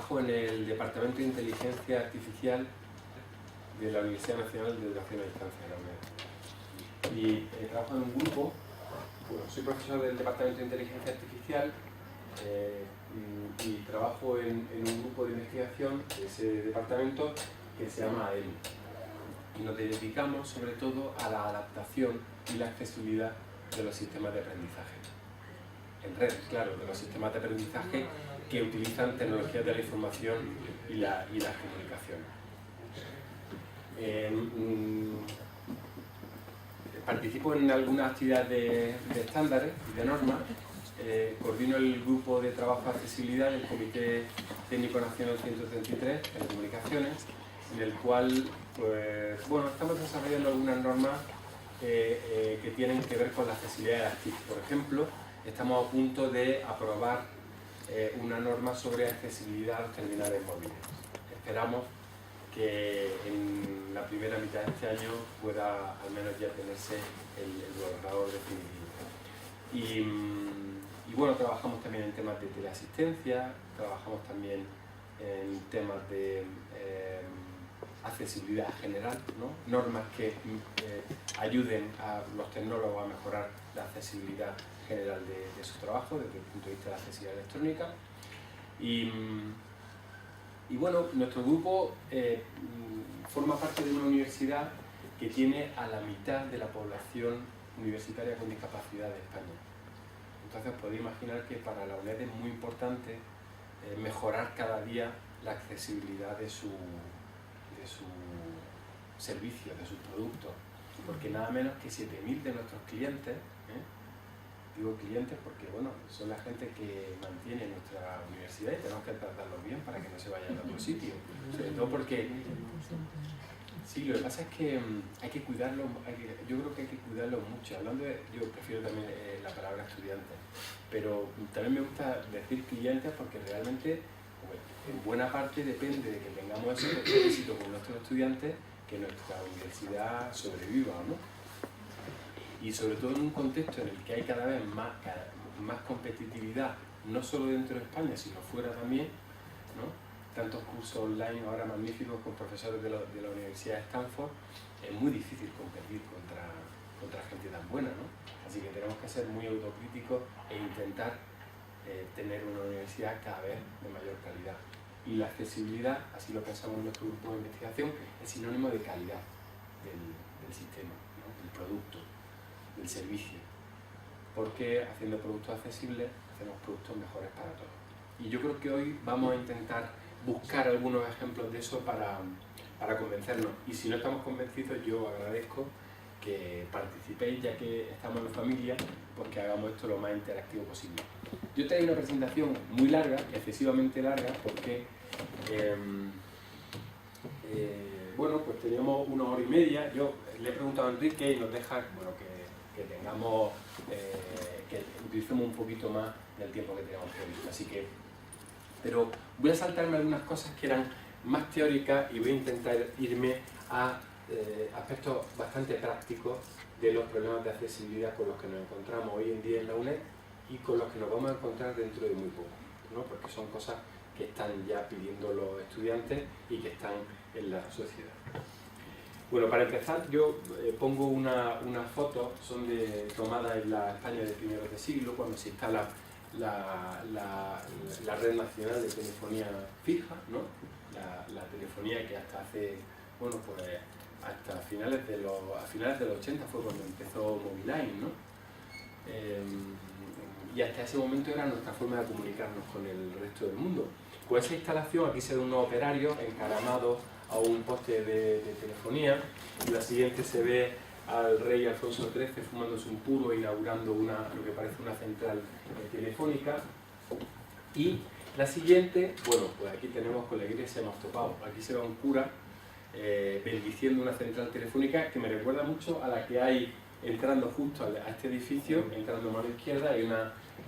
trabajo en el Departamento de Inteligencia Artificial de la Universidad Nacional de Educación a Distancia, la UNED. Y trabajo en un grupo, bueno, soy profesor del Departamento de Inteligencia Artificial y trabajo en un grupo de investigación de ese departamento que se llama AEMU. Y nos dedicamos sobre todo a la adaptación y la accesibilidad de los sistemas de aprendizaje. En redes, claro, de los sistemas de aprendizaje que utilizan tecnologías de la información y la comunicación. Participo en algunas actividades de estándares y de normas. Coordino el grupo de trabajo de accesibilidad del Comité Técnico Nacional 133 en comunicaciones, en el cual pues, bueno, estamos desarrollando algunas normas que tienen que ver con la accesibilidad de las TIC. Por ejemplo, estamos a punto de aprobar una norma sobre accesibilidad a los terminales móviles. Esperamos que en la primera mitad de este año pueda al menos ya tenerse el borrador definitivo. Y bueno, trabajamos también en temas de teleasistencia, trabajamos también en temas de accesibilidad general, ¿no? Normas que ayuden a los tecnólogos a mejorar la accesibilidad general de su trabajo desde el punto de vista de la accesibilidad electrónica. Y bueno, nuestro grupo forma parte de una universidad que tiene a la mitad de la población universitaria con discapacidad de España. Entonces podéis imaginar que para la UNED es muy importante mejorar cada día la accesibilidad de su servicio, de sus productos, porque nada menos que 7.000 de nuestros clientes, digo clientes porque bueno, son la gente que mantiene nuestra universidad y tenemos que tratarlos bien para que no se vayan a otro sitio, sobre todo porque sí, lo que pasa es que hay que cuidarlo, yo creo que hay que cuidarlo mucho. Hablando de, yo prefiero también la palabra estudiantes, pero también me gusta decir clientes porque realmente en buena parte depende de que tengamos ese éxito con nuestros estudiantes, que nuestra universidad sobreviva, ¿no? Y sobre todo en un contexto en el que hay cada vez más competitividad, no solo dentro de España, sino fuera también, ¿no? Tantos cursos online ahora magníficos con profesores de la Universidad de Stanford, es muy difícil competir contra gente tan buena, ¿no? Así que tenemos que ser muy autocríticos e intentar tener una universidad cada vez de mayor calidad. Y la accesibilidad, así lo pensamos en nuestro grupo de investigación, es sinónimo de calidad del sistema, ¿no? Del producto, del servicio. Porque haciendo productos accesibles, hacemos productos mejores para todos. Y yo creo que hoy vamos a intentar buscar algunos ejemplos de eso para convencernos. Y si no estamos convencidos, yo agradezco que participéis, ya que estamos en familia, pues que hagamos esto lo más interactivo posible. Yo traigo una presentación muy larga, excesivamente larga, porque bueno, pues teníamos 1 hora y media. Yo le he preguntado a Enrique y nos deja bueno, que tengamos, que utilicemos un poquito más del tiempo que teníamos previsto. Así que, pero voy a saltarme algunas cosas que eran más teóricas y voy a intentar irme a aspectos bastante prácticos de los problemas de accesibilidad con los que nos encontramos hoy en día en la UNED y con los que nos vamos a encontrar dentro de muy poco, ¿no? Porque son cosas que están ya pidiendo los estudiantes y que están en la sociedad. Bueno, para empezar yo pongo unas fotos, son tomadas en la España de primeros de siglo, cuando se instala la red nacional de telefonía fija, ¿no? La telefonía que hasta hace, bueno, pues hasta finales de los 80 fue cuando empezó Moviline, ¿no? Y hasta ese momento era nuestra forma de comunicarnos con el resto del mundo. Con esa instalación, aquí se ve unos operarios encaramados a un poste de telefonía, y la siguiente se ve al rey Alfonso XIII fumándose un puro, inaugurando lo que parece una central telefónica. Y la siguiente, bueno, pues aquí tenemos con la iglesia hemos topado. Aquí se ve un cura bendiciendo una central telefónica que me recuerda mucho a la que hay entrando justo a este edificio, entrando a mano izquierda, hay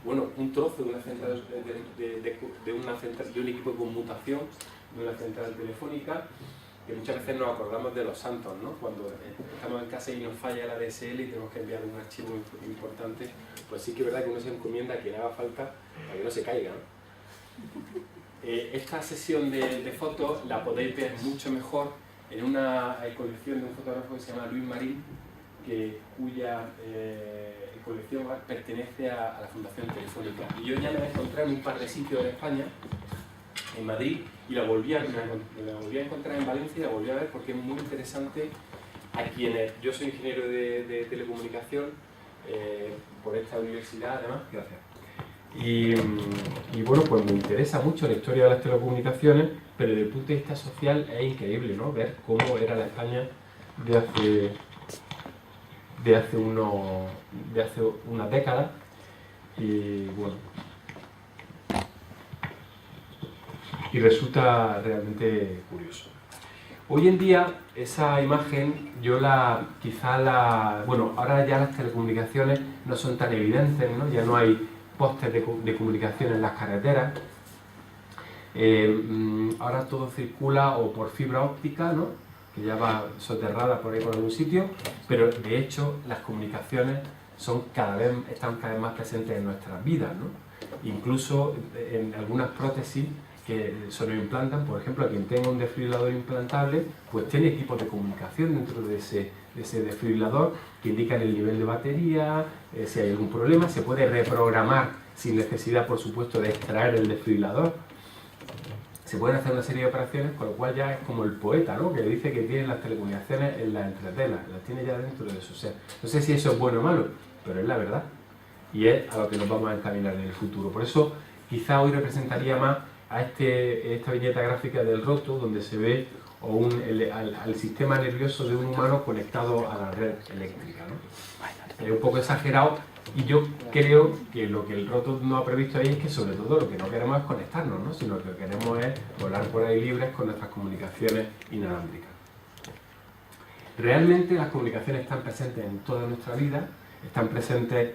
un trozo de una central de un equipo de conmutación de una central telefónica, que muchas veces nos acordamos de los santos, ¿no? Cuando estamos en casa y nos falla la DSL y tenemos que enviar un archivo importante, pues sí que es verdad que uno se encomienda a quien haga falta para que no se caiga, ¿no? esta sesión de fotos la podéis ver mucho mejor en una colección de un fotógrafo que se llama Luis Marín, cuya colección pertenece a la Fundación Telefónica. Y yo ya la encontré en un par de sitios de España, en Madrid, y la volví a encontrar en Valencia y la volví a ver porque es muy interesante a quienes... Yo soy ingeniero de telecomunicación por esta universidad, además. Gracias. Y bueno, pues me interesa mucho la historia de las telecomunicaciones, pero desde el punto de vista social es increíble, ¿no? Ver cómo era la España de hace unas décadas. Y bueno, y resulta realmente curioso. Hoy en día esa imagen bueno, ahora ya las telecomunicaciones no son tan evidentes, ¿no? Ya no hay postes de comunicación en las carreteras. Ahora todo circula o por fibra óptica, ¿no? Que ya va soterrada por ahí por algún sitio, pero de hecho las comunicaciones están cada vez más presentes en nuestras vidas, ¿no? Incluso en algunas prótesis que se nos implantan, por ejemplo, a quien tenga un desfibrilador implantable, pues tiene equipos de comunicación dentro de ese desfibrilador que indican el nivel de batería, si hay algún problema, se puede reprogramar sin necesidad, por supuesto, de extraer el desfibrilador. Se pueden hacer una serie de operaciones, con lo cual ya es como el poeta, ¿no? Que dice que tiene las telecomunicaciones en las entretelas, las tiene ya dentro de su ser. No sé si eso es bueno o malo, pero es la verdad. Y es a lo que nos vamos a encaminar en el futuro. Por eso, quizá hoy representaría más a esta viñeta gráfica del roto, donde se ve al sistema nervioso de un humano conectado a la red eléctrica, ¿no? Es un poco exagerado, y yo creo que lo que el roto no ha previsto ahí es que sobre todo lo que no queremos es conectarnos, ¿no? Sino que lo que queremos es volar por ahí libres con nuestras comunicaciones inalámbricas. Realmente las comunicaciones están presentes en toda nuestra vida, están presentes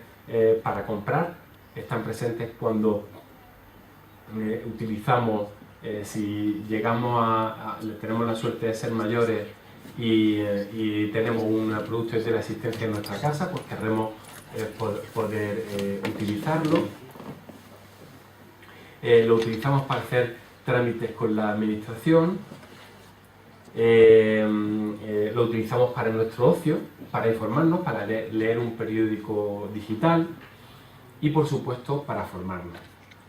para comprar, están presentes cuando utilizamos, si llegamos tenemos la suerte de ser mayores y tenemos un producto de teleasistencia en nuestra casa, pues querremos poder utilizarlo. Lo utilizamos para hacer trámites con la administración, lo utilizamos para nuestro ocio, para informarnos, para leer un periódico digital y por supuesto para formarnos.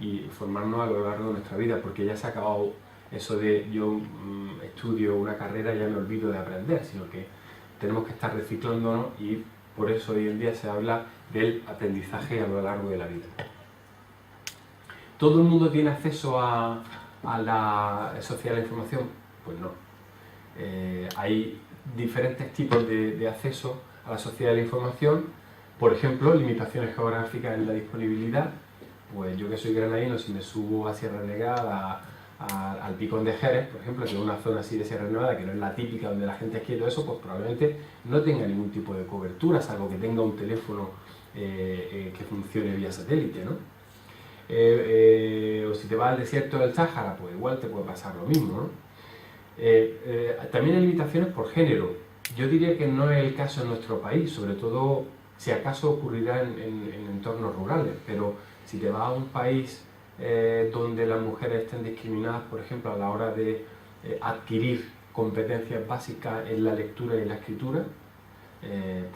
Y formarnos a lo largo de nuestra vida, porque ya se ha acabado eso de yo estudio una carrera y ya me olvido de aprender, sino que tenemos que estar reciclándonos, y por eso hoy en día se habla del aprendizaje a lo largo de la vida. ¿Todo el mundo tiene acceso a la sociedad de la información? Pues no. Hay diferentes tipos de acceso a la sociedad de la información. Por ejemplo, limitaciones geográficas en la disponibilidad. Pues yo que soy granadino, si me subo a Sierra Nevada, al Picón de Jerez, por ejemplo, que es una zona así de Sierra Nevada, que no es la típica donde la gente esquía y todo eso, pues probablemente no tenga ningún tipo de cobertura, salvo que tenga un teléfono que funcione vía satélite, ¿no? O si te vas al desierto del Sáhara, pues igual te puede pasar lo mismo, ¿no? También hay limitaciones por género. Yo diría que no es el caso en nuestro país, sobre todo si acaso ocurrirá en entornos rurales, pero si te vas a un país donde las mujeres estén discriminadas, por ejemplo, a la hora de adquirir competencias básicas en la lectura y en la escritura,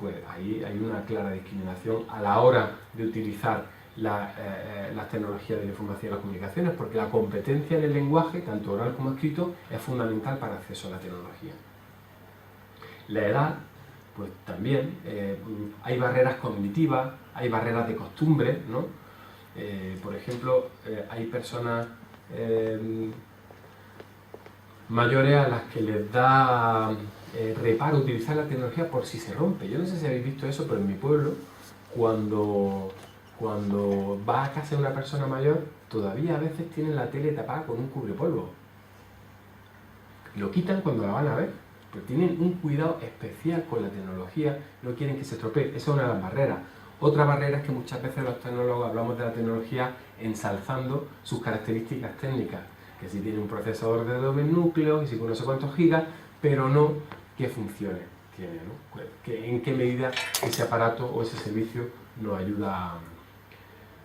pues ahí hay una clara discriminación a la hora de utilizar las tecnologías de la información y las comunicaciones, porque la competencia en el lenguaje, tanto oral como escrito, es fundamental para el acceso a la tecnología. La edad, pues también, hay barreras cognitivas, hay barreras de costumbre, ¿no? Por ejemplo, hay personas mayores a las que les da reparo utilizar la tecnología por si se rompe. Yo no sé si habéis visto eso, pero en mi pueblo, cuando vas a casa de una persona mayor, todavía a veces tienen la tele tapada con un cubrepolvo. Lo quitan cuando la van a ver, pero tienen un cuidado especial con la tecnología, no quieren que se estropee. Esa es una de las barreras. Otra barrera es que muchas veces los tecnólogos hablamos de la tecnología ensalzando sus características técnicas, que si tiene un procesador de 2000 núcleos y si con no sé cuántos gigas, pero no qué funciones tiene, ¿no? En qué medida ese aparato o ese servicio nos ayuda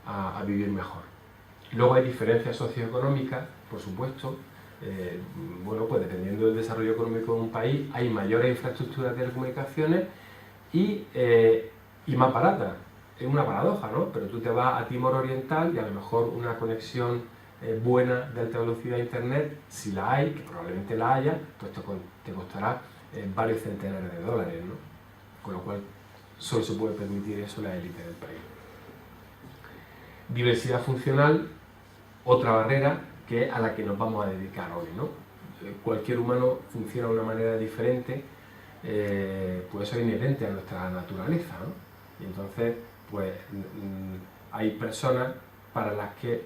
a vivir mejor. Luego hay diferencias socioeconómicas, por supuesto. Bueno, pues dependiendo del desarrollo económico de un país, hay mayores infraestructuras de telecomunicaciones y más baratas. Es una paradoja, ¿no? Pero tú te vas a Timor Oriental y a lo mejor una conexión buena de alta velocidad a internet, si la hay, que probablemente la haya, pues te costará varios centenares de dólares, ¿no? Con lo cual solo se puede permitir eso la élite del país. Diversidad funcional, otra barrera que es a la que nos vamos a dedicar hoy, ¿no? Cualquier humano funciona de una manera diferente, pues eso es inherente a nuestra naturaleza, ¿no? Y entonces, pues hay personas para las que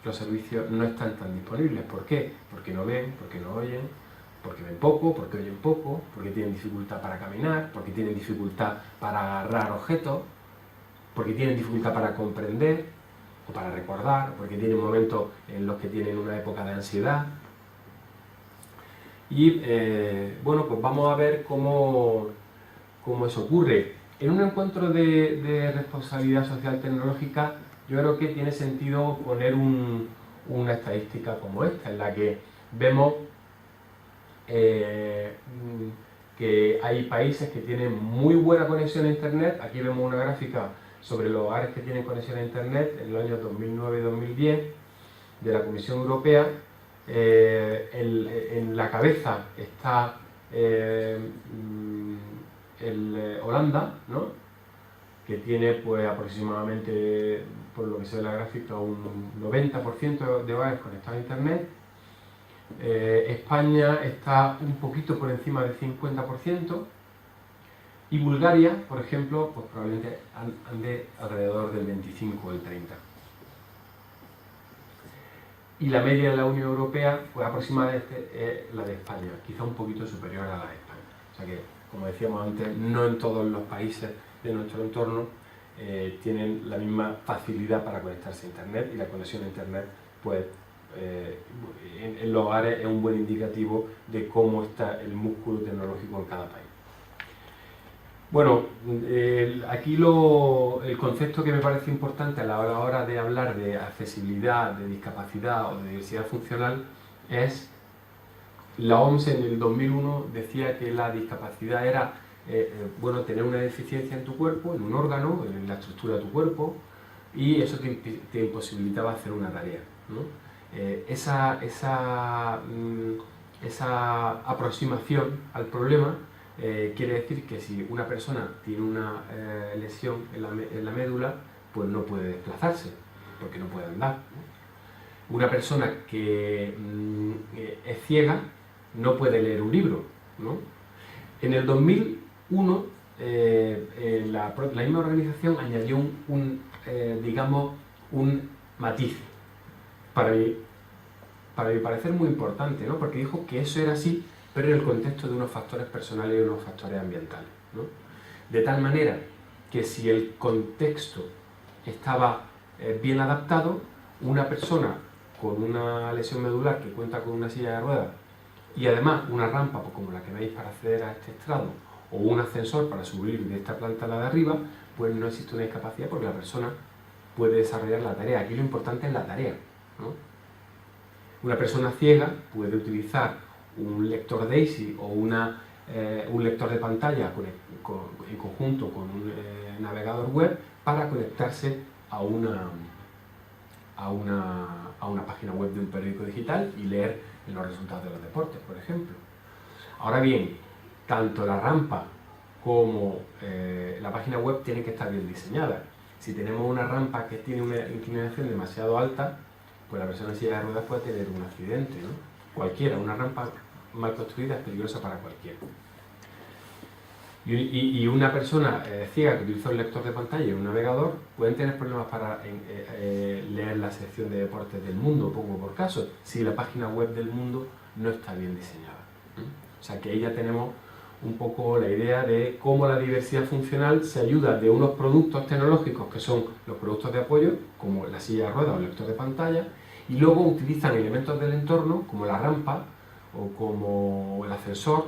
los servicios no están tan disponibles. ¿Por qué? Porque no ven, porque no oyen, porque ven poco, porque oyen poco, porque tienen dificultad para caminar, porque tienen dificultad para agarrar objetos, porque tienen dificultad para comprender o para recordar, porque tienen momentos en los que tienen una época de ansiedad. Y bueno, pues vamos a ver cómo eso ocurre. En un encuentro de responsabilidad social tecnológica, yo creo que tiene sentido poner una estadística como esta, en la que vemos que hay países que tienen muy buena conexión a Internet. Aquí vemos una gráfica sobre los hogares que tienen conexión a Internet en los años 2009 y 2010 de la Comisión Europea. En la cabeza está Holanda, ¿no? Que tiene pues aproximadamente, por lo que se ve en la gráfica, un 90% de hogares conectados a Internet. España está un poquito por encima del 50%. Y Bulgaria, por ejemplo, pues probablemente ande alrededor del 25 o el 30%. Y la media de la Unión Europea, pues aproximadamente es la de España, quizá un poquito superior a la de España. O sea que, como decíamos antes, no en todos los países de nuestro entorno tienen la misma facilidad para conectarse a Internet, y la conexión a Internet, pues en los hogares es un buen indicativo de cómo está el músculo tecnológico en cada país. Bueno, aquí el concepto que me parece importante a la hora de hablar de accesibilidad, de discapacidad o de diversidad funcional es, la OMS en el 2001 decía que la discapacidad era bueno, tener una deficiencia en tu cuerpo, en un órgano, en la estructura de tu cuerpo, y eso te imposibilitaba hacer una tarea, ¿no? Esa aproximación al problema quiere decir que si una persona tiene una lesión en la médula, pues no puede desplazarse, porque no puede andar, ¿no? Una persona que es ciega no puede leer un libro, ¿no? En el 2001 la misma organización añadió digamos, un matiz para mi parecer muy importante, ¿no? Porque dijo que eso era así, pero en el contexto de unos factores personales y unos factores ambientales, ¿no? De tal manera que si el contexto estaba bien adaptado, una persona con una lesión medular que cuenta con una silla de ruedas y además una rampa, pues como la que veis para acceder a este estrado, o un ascensor para subir de esta planta a la de arriba, pues no existe una discapacidad porque la persona puede desarrollar la tarea. Aquí lo importante es la tarea, ¿no? Una persona ciega puede utilizar un lector DAISY o un lector de pantalla en conjunto con un navegador web para conectarse a una página web de un periódico digital y leer los resultados de los deportes, por ejemplo. Ahora bien, tanto la rampa como la página web tienen que estar bien diseñadas. Si tenemos una rampa que tiene una inclinación demasiado alta, pues la persona en silla de ruedas puede tener un accidente, ¿no? Cualquiera, una rampa mal construida es peligrosa para cualquiera. Y una persona ciega que utiliza un lector de pantalla y un navegador pueden tener problemas para leer la sección de deportes del Mundo, pongo por caso, si la página web del Mundo no está bien diseñada. O sea que ahí ya tenemos un poco la idea de cómo la diversidad funcional se ayuda de unos productos tecnológicos que son los productos de apoyo, como la silla de ruedas o el lector de pantalla, y luego utilizan elementos del entorno como la rampa o como el ascensor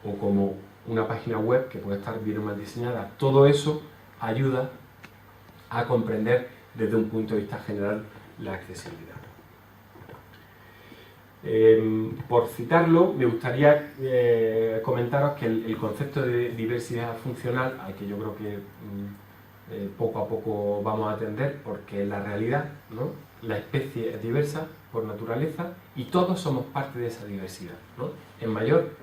o como una página web que puede estar bien o mal diseñada. Todo eso ayuda a comprender desde un punto de vista general la accesibilidad. Por citarlo, me gustaría comentaros que el concepto de diversidad funcional, al que yo creo que poco a poco vamos a atender, porque es la realidad, ¿no? La especie es diversa por naturaleza y todos somos parte de esa diversidad, ¿no? En mayor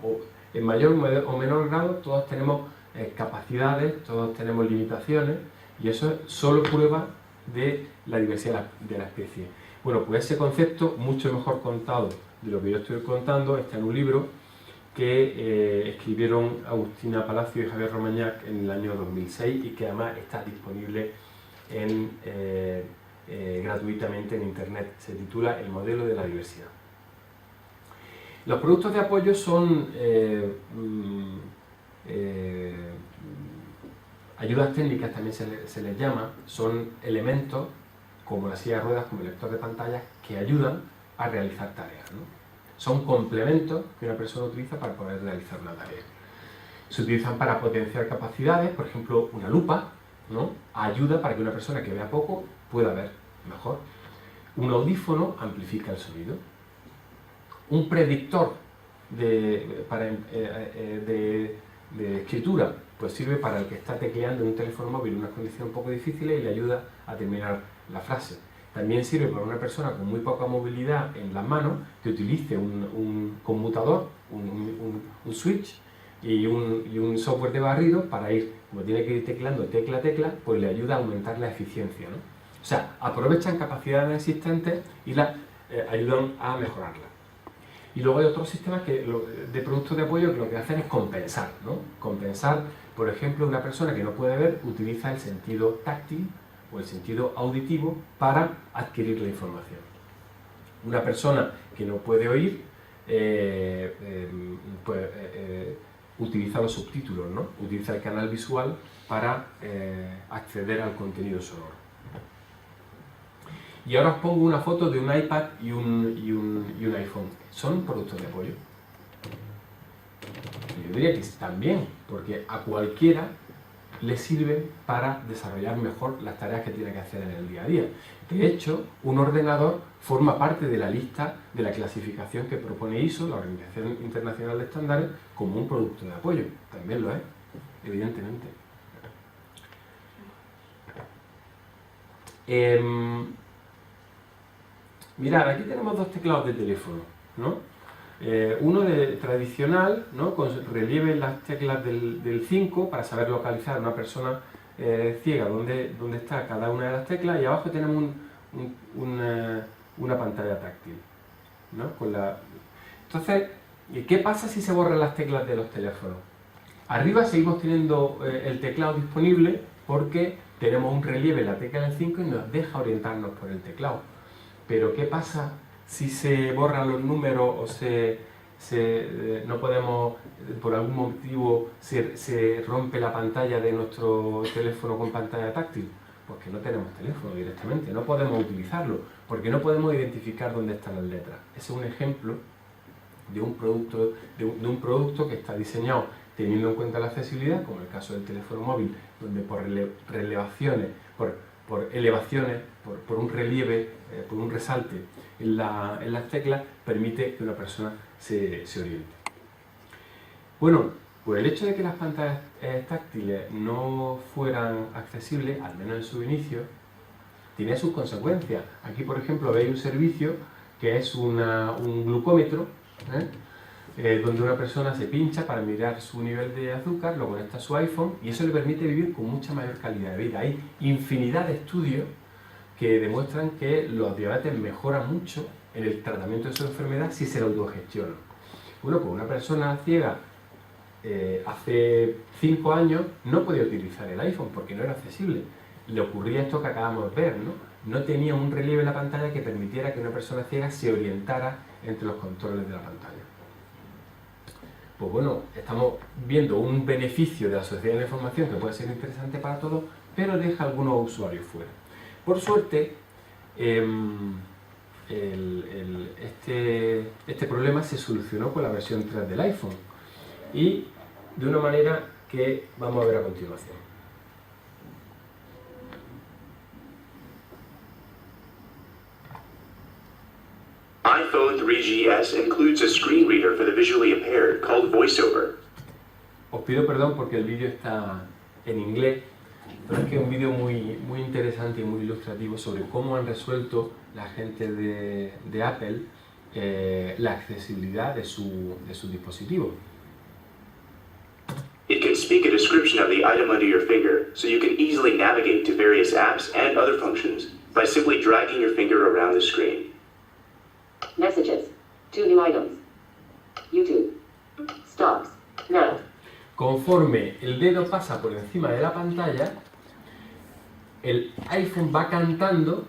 o menor grado todos tenemos capacidades, todos tenemos limitaciones, y eso es solo prueba de la diversidad de la especie. Bueno, pues ese concepto, mucho mejor contado de lo que yo estoy contando, está en un libro que escribieron Agustina Palacio y Javier Romañac en el año 2006 y que además está disponible gratuitamente en internet. Se titula El modelo de la diversidad. Los productos de apoyo son ayudas técnicas, también se les llama, son elementos como la silla de ruedas, como el lector de pantallas, que ayudan a realizar tareas, ¿no? Son complementos que una persona utiliza para poder realizar una tarea. Se utilizan para potenciar capacidades, por ejemplo, una lupa, ¿no? Ayuda para que una persona que vea poco pueda ver mejor. Un audífono amplifica el sonido. Un predictor de escritura pues sirve para el que está tecleando en un teléfono móvil en unas condiciones un poco difíciles y le ayuda a terminar la frase. También sirve para una persona con muy poca movilidad en las manos que utilice un conmutador, un switch y un software de barrido para ir, como tiene que ir teclando tecla a tecla, pues le ayuda a aumentar la eficiencia, ¿no? O sea, aprovechan capacidades existentes y las ayudan a mejorarlas. Y luego hay otros sistemas de productos de apoyo que lo que hacen es compensar, ¿no? Compensar, por ejemplo, una persona que no puede ver utiliza el sentido táctil o el sentido auditivo para adquirir la información. Una persona que no puede oír utiliza los subtítulos, ¿no? Utiliza el canal visual para acceder al contenido sonoro. Y ahora os pongo una foto de un iPad y un iPhone. ¿Son productos de apoyo? Yo diría que también, porque a cualquiera le sirven para desarrollar mejor las tareas que tiene que hacer en el día a día. De hecho, un ordenador forma parte de la lista de la clasificación que propone ISO, la Organización Internacional de Estándares, como un producto de apoyo. También lo es, evidentemente. Mirad, aquí tenemos dos teclados de teléfono, ¿no? Uno tradicional, ¿no? Con relieve en las teclas del 5 para saber localizar a una persona ciega dónde está cada una de las teclas, y abajo tenemos una pantalla táctil, ¿no? Entonces, ¿qué pasa si se borran las teclas de los teléfonos? Arriba seguimos teniendo el teclado disponible porque tenemos un relieve en la tecla del 5 y nos deja orientarnos por el teclado. Pero ¿qué pasa si se borran los números o no podemos, por algún motivo, se rompe la pantalla de nuestro teléfono con pantalla táctil? Pues que no tenemos teléfono directamente, no podemos utilizarlo, porque no podemos identificar dónde están las letras. Ese es un ejemplo de un producto que está diseñado teniendo en cuenta la accesibilidad, como el caso del teléfono móvil, donde por elevaciones, por un relieve, por un resalte en las teclas, permite que una persona se oriente. Bueno, pues el hecho de que las pantallas táctiles no fueran accesibles, al menos en su inicio, tiene sus consecuencias. Aquí, por ejemplo, veis un servicio que es un glucómetro, donde una persona se pincha para mirar su nivel de azúcar, lo conecta a su iPhone y eso le permite vivir con mucha mayor calidad de vida. Hay infinidad de estudios que demuestran que los diabetes mejoran mucho en el tratamiento de su enfermedad si se lo autogestionan. Bueno, pues una persona ciega hace 5 años no podía utilizar el iPhone porque no era accesible. Le ocurría esto que acabamos de ver, ¿no? No tenía un relieve en la pantalla que permitiera que una persona ciega se orientara entre los controles de la pantalla. Pues bueno, estamos viendo un beneficio de la sociedad de la información que puede ser interesante para todos, pero deja a algunos usuarios fuera. Por suerte, este problema se solucionó con la versión 3 del iPhone y de una manera que vamos a ver a continuación. screen reader for the visually impaired called VoiceOver. Os pido perdón porque el vídeo está en inglés, pero es que es un vídeo muy interesante y muy ilustrativo sobre cómo han resuelto la gente de Apple la accesibilidad de su dispositivo. It can speak a description of the item under your finger, so you can easily navigate to various apps and other functions by simply dragging your finger around the screen. Messages. 2 new items. YouTube. Stocks. Now. Conforme el dedo pasa por encima de la pantalla, el iPhone va cantando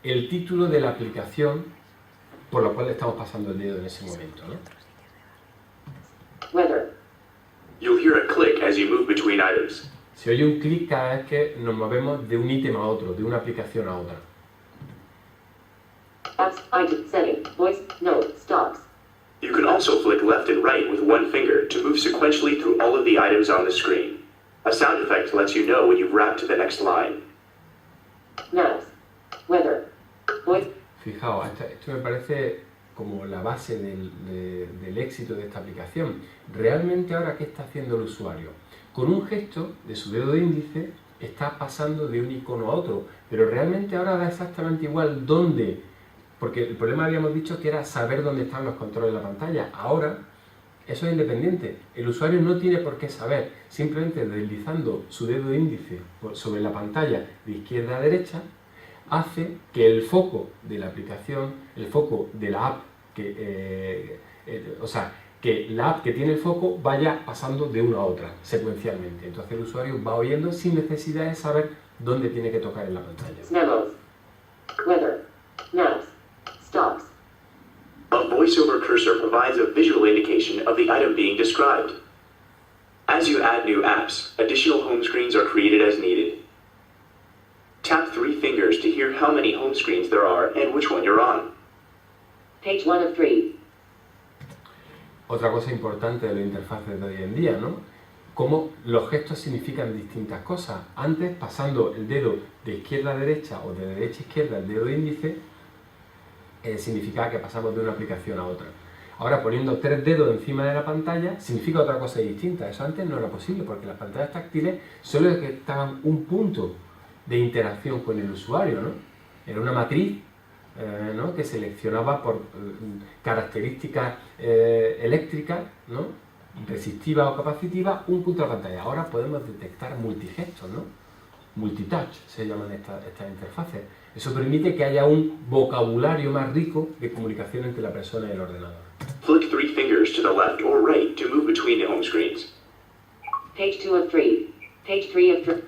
el título de la aplicación por la cual le estamos pasando el dedo en ese momento, ¿no? Weather. You'll hear a click as you move between items. Se oye un clic cada vez que nos movemos de un ítem a otro, de una aplicación a otra. Apps. Item. Setting. Voice. Note. Stocks. You can also flick left and right with one finger to move sequentially through all of the items on the screen. A sound effect lets you know when you've wrapped to the next line. Maps. Weather. Voice. Fijaos, esto me parece como la base del éxito de esta aplicación. Realmente ahora, ¿qué está haciendo el usuario? Con un gesto de su dedo índice está pasando de un icono a otro, pero realmente ahora da exactamente igual dónde, porque el problema habíamos dicho que era saber dónde están los controles de la pantalla. Ahora eso es independiente, el usuario no tiene por qué saber, simplemente deslizando su dedo índice sobre la pantalla de izquierda a derecha, hace que el foco de la aplicación, el foco de la app, que la app que tiene el foco vaya pasando de una a otra, secuencialmente. Entonces el usuario va oyendo sin necesidad de saber dónde tiene que tocar en la pantalla. Memos. Weather. Maps. Stocks. A VoiceOver cursor provides a visual indication of the item being described. As you add new apps, additional home screens are created as needed. Tap 3 fingers to hear how many home screens there are and which one you're on. Page 1 of 3. Otra cosa importante de las interfaces de hoy en día, ¿no? Cómo los gestos significan distintas cosas. Antes, pasando el dedo de izquierda a derecha o de derecha a izquierda, el dedo índice, significaba que pasamos de una aplicación a otra. Ahora, poniendo 3 dedos encima de la pantalla, significa otra cosa distinta. Eso antes no era posible, porque las pantallas táctiles solo estaban un punto de interacción con el usuario, ¿no? Era una matriz, ¿no?, que seleccionaba por características eléctricas, ¿no?, resistiva o capacitiva, un punto de la pantalla. Ahora podemos detectar multigestos, ¿no? Multitouch se llaman estas interfaces. Eso permite que haya un vocabulario más rico de comunicación entre la persona y el ordenador. Flick 3 fingers to the left or right to move between the home screens. Page 2 of 3. Page 3 of 3.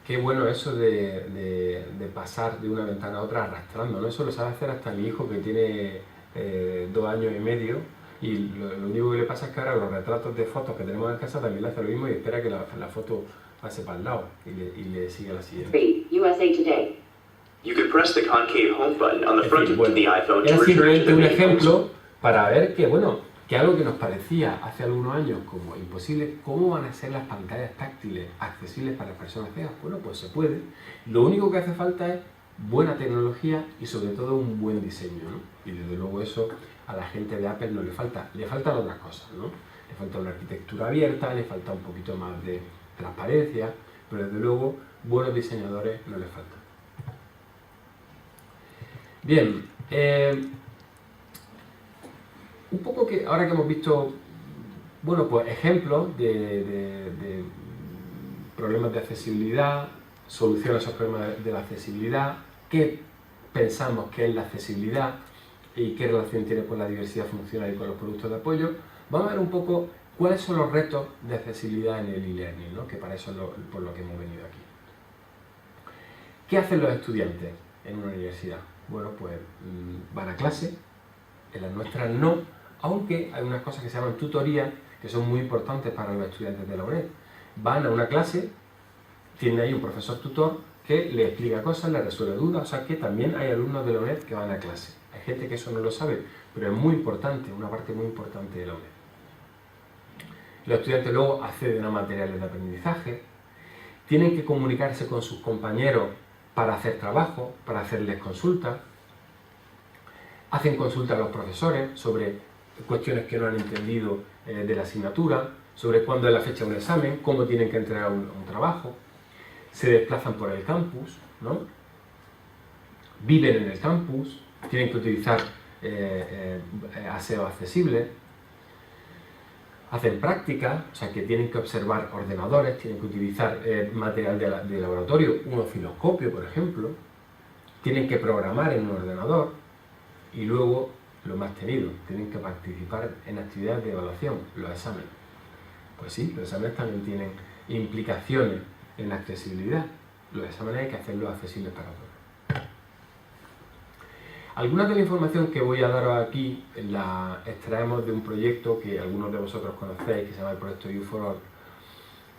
Qué bueno eso de pasar de una ventana a otra arrastrando, ¿no? Eso lo sabe hacer hasta mi hijo, que tiene 2 años y medio, y lo único que le pasa es que ahora los retratos de fotos que tenemos en casa también le hace lo mismo y espera que la foto pase para el lado y le sigue la siguiente. 3. USA Today. You can press the concave home button on the front of the iPhone to Era return to simplemente the un main home ejemplo para ver que, bueno, que algo que nos parecía hace algunos años como imposible, ¿cómo van a ser las pantallas táctiles accesibles para las personas ciegas? Bueno, pues se puede. Lo único que hace falta es buena tecnología y sobre todo un buen diseño, ¿no? Y desde luego eso a la gente de Apple no le falta. Le faltan otras cosas, ¿no? Le falta una arquitectura abierta, le falta un poquito más de transparencia, pero desde luego buenos diseñadores no le faltan. Bien, un poco que ahora que hemos visto, bueno, pues ejemplos de problemas de accesibilidad, soluciones a esos problemas de la accesibilidad, qué pensamos que es la accesibilidad y qué relación tiene con la diversidad funcional y con los productos de apoyo, vamos a ver un poco cuáles son los retos de accesibilidad en el e-learning, ¿no? Que para eso es por lo que hemos venido aquí. ¿Qué hacen los estudiantes en una universidad? Bueno, pues van a clase, en las nuestras no, aunque hay unas cosas que se llaman tutorías que son muy importantes para los estudiantes de la UNED. Van a una clase, tienen ahí un profesor tutor que le explica cosas, le resuelve dudas, o sea que también hay alumnos de la UNED que van a clase. Hay gente que eso no lo sabe, pero es muy importante, una parte muy importante de la UNED. Los estudiantes luego acceden a materiales de aprendizaje, tienen que comunicarse con sus compañeros para hacer trabajo, para hacerles consultas, hacen consultas a los profesores sobre cuestiones que no han entendido de la asignatura, sobre cuándo es la fecha de un examen, cómo tienen que entregar un trabajo, se desplazan por el campus, ¿no? Viven en el campus, tienen que utilizar aseo accesible, hacen prácticas, o sea que tienen que observar ordenadores, tienen que utilizar material de laboratorio, un osciloscopio, por ejemplo, tienen que programar en un ordenador y luego, lo más tenido, tienen que participar en actividades de evaluación, los exámenes. Pues sí, los exámenes también tienen implicaciones en la accesibilidad. Los exámenes hay que hacerlos accesibles para todos. Alguna de la información que voy a daros aquí la extraemos de un proyecto que algunos de vosotros conocéis, que se llama el proyecto U4All,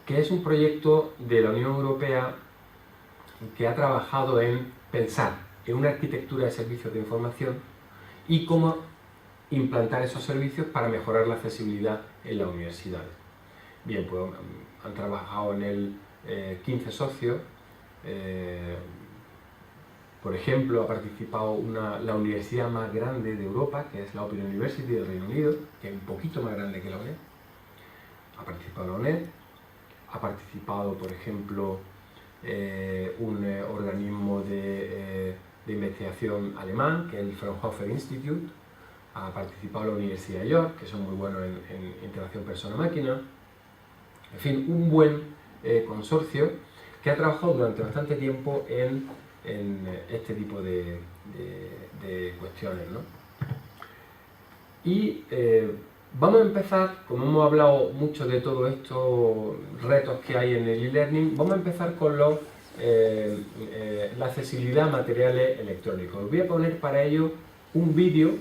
que es un proyecto de la Unión Europea que ha trabajado en pensar en una arquitectura de servicios de información y cómo implantar esos servicios para mejorar la accesibilidad en las universidades. Bien, pues han trabajado en él 15 socios. Por ejemplo, ha participado la universidad más grande de Europa, que es la Open University del Reino Unido, que es un poquito más grande que la UNED. Ha participado la UNED. Ha participado, por ejemplo, un organismo de investigación alemán, que es el Fraunhofer Institute. Ha participado la Universidad de York, que son muy buenos en interacción persona-máquina. En fin, un buen consorcio que ha trabajado durante bastante tiempo en este tipo de cuestiones, ¿no? Y vamos a empezar, como hemos hablado mucho de todos estos retos que hay en el e-learning, vamos a empezar con la accesibilidad a materiales electrónicos. Os voy a poner para ello un vídeo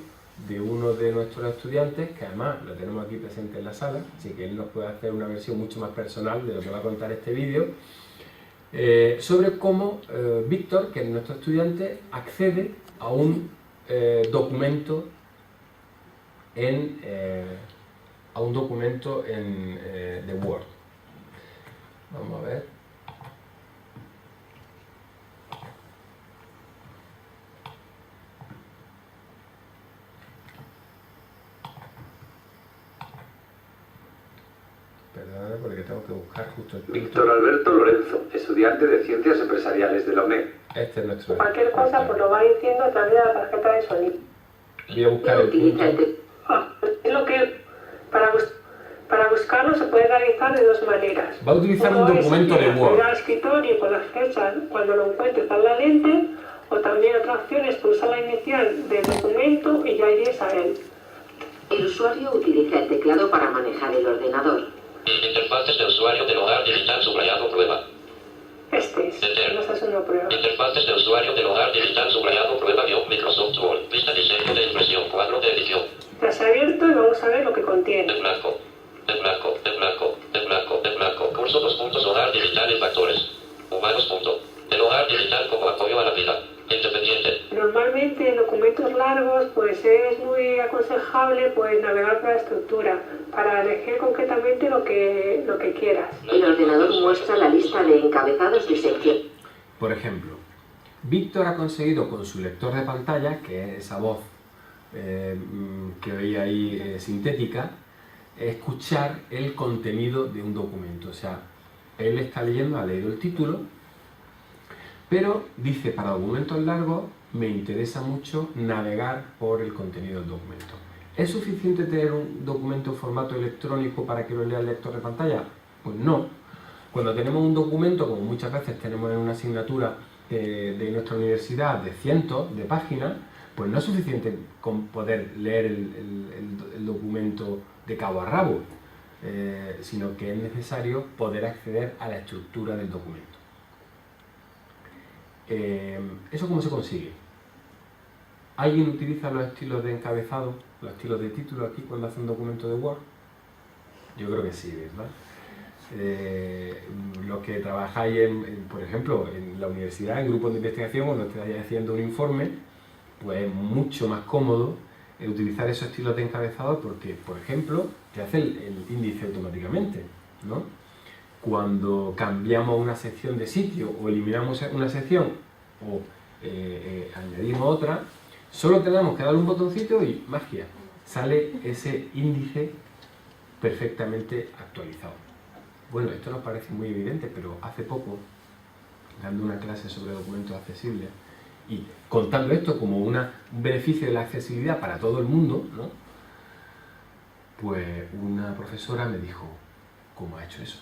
de uno de nuestros estudiantes, que además lo tenemos aquí presente en la sala, así que él nos puede hacer una versión mucho más personal de lo que va a contar este vídeo, sobre cómo Víctor, que es nuestro estudiante, accede a un documento de Word. Vamos a ver. Perdón, porque tengo que buscar justo el punto. Víctor Alberto Lorenzo, estudiante de Ciencias Empresariales de la UNED. Este es nuestro. Cualquier cosa pues lo va diciendo a través de la tarjeta de sonido. Voy a buscar el punto. Es lo que para buscarlo se puede realizar de dos maneras. Va a utilizar un documento de Word. Ir al escritorio con las fechas cuando lo encuentres en la lente, o también otra opción es pulsar la inicial del documento y ya iréis a él. El usuario utiliza el teclado para manejar el ordenador. Interfaces de usuario del hogar digital subrayado prueba. Este es, no está haciendo prueba. Interfaces de usuario del hogar digital subrayado prueba Microsoft Word. Lista diseño de impresión, cuadro de edición. Ya se ha abierto y vamos a ver lo que contiene. De blanco. Curso 2 puntos hogar digital y factores. Humanos punto. El hogar digital como apoyo a la vida. Independiente. Normalmente en documentos largos pues es muy aconsejable pues navegar por la estructura para elegir concretamente lo que quieras. El ordenador muestra la lista de encabezados de sección. Por ejemplo, Víctor ha conseguido con su lector de pantalla, que es esa voz que oí ahí sintética, escuchar el contenido de un documento. O sea, él está leyendo, ha leído el título, pero dice, para documentos largos me interesa mucho navegar por el contenido del documento. ¿Es suficiente tener un documento en formato electrónico para que lo lea el lector de pantalla? Pues no. Cuando tenemos un documento, como muchas veces tenemos en una asignatura de nuestra universidad de cientos de páginas, pues no es suficiente con poder leer el documento de cabo a rabo, sino que es necesario poder acceder a la estructura del documento. ¿Eso cómo se consigue? ¿Alguien utiliza los estilos de encabezado, los estilos de título aquí cuando hace un documento de Word? Yo creo que sí, ¿verdad? Los que trabajáis, por ejemplo, en la universidad, en grupos de investigación, cuando estáis haciendo un informe, pues es mucho más cómodo utilizar esos estilos de encabezado porque, por ejemplo, te hace el índice automáticamente, ¿no? Cuando cambiamos una sección de sitio o eliminamos una sección o añadimos otra, solo tenemos que darle un botoncito y magia, sale ese índice perfectamente actualizado. Bueno, esto nos parece muy evidente, pero hace poco, dando una clase sobre documentos accesibles y contando esto como un beneficio de la accesibilidad para todo el mundo, ¿no? Pues una profesora me dijo, ¿cómo ha hecho eso?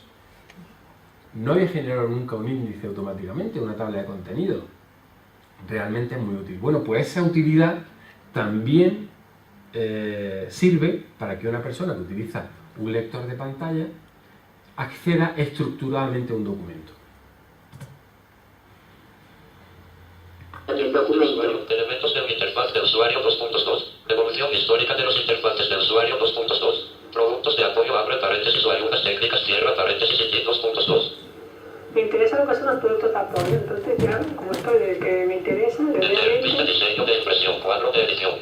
No había generado nunca un índice automáticamente, una tabla de contenido. Realmente es muy útil. Bueno, pues esa utilidad también sirve para que una persona que utiliza un lector de pantalla acceda estructuradamente a un documento. El documento. Elementos de interfaz de usuario 2.2. Evolución histórica de los interfaces de usuario 2.2. Productos de apoyo, abre paréntesis o ayudas técnicas, cierra paréntesis y 2.2. Me interesa lo que son los productos de apoyo, entonces ya, como estoy de que me interesa, le doy a Enter, vista enter. diseño de impresión, cuadro de edición.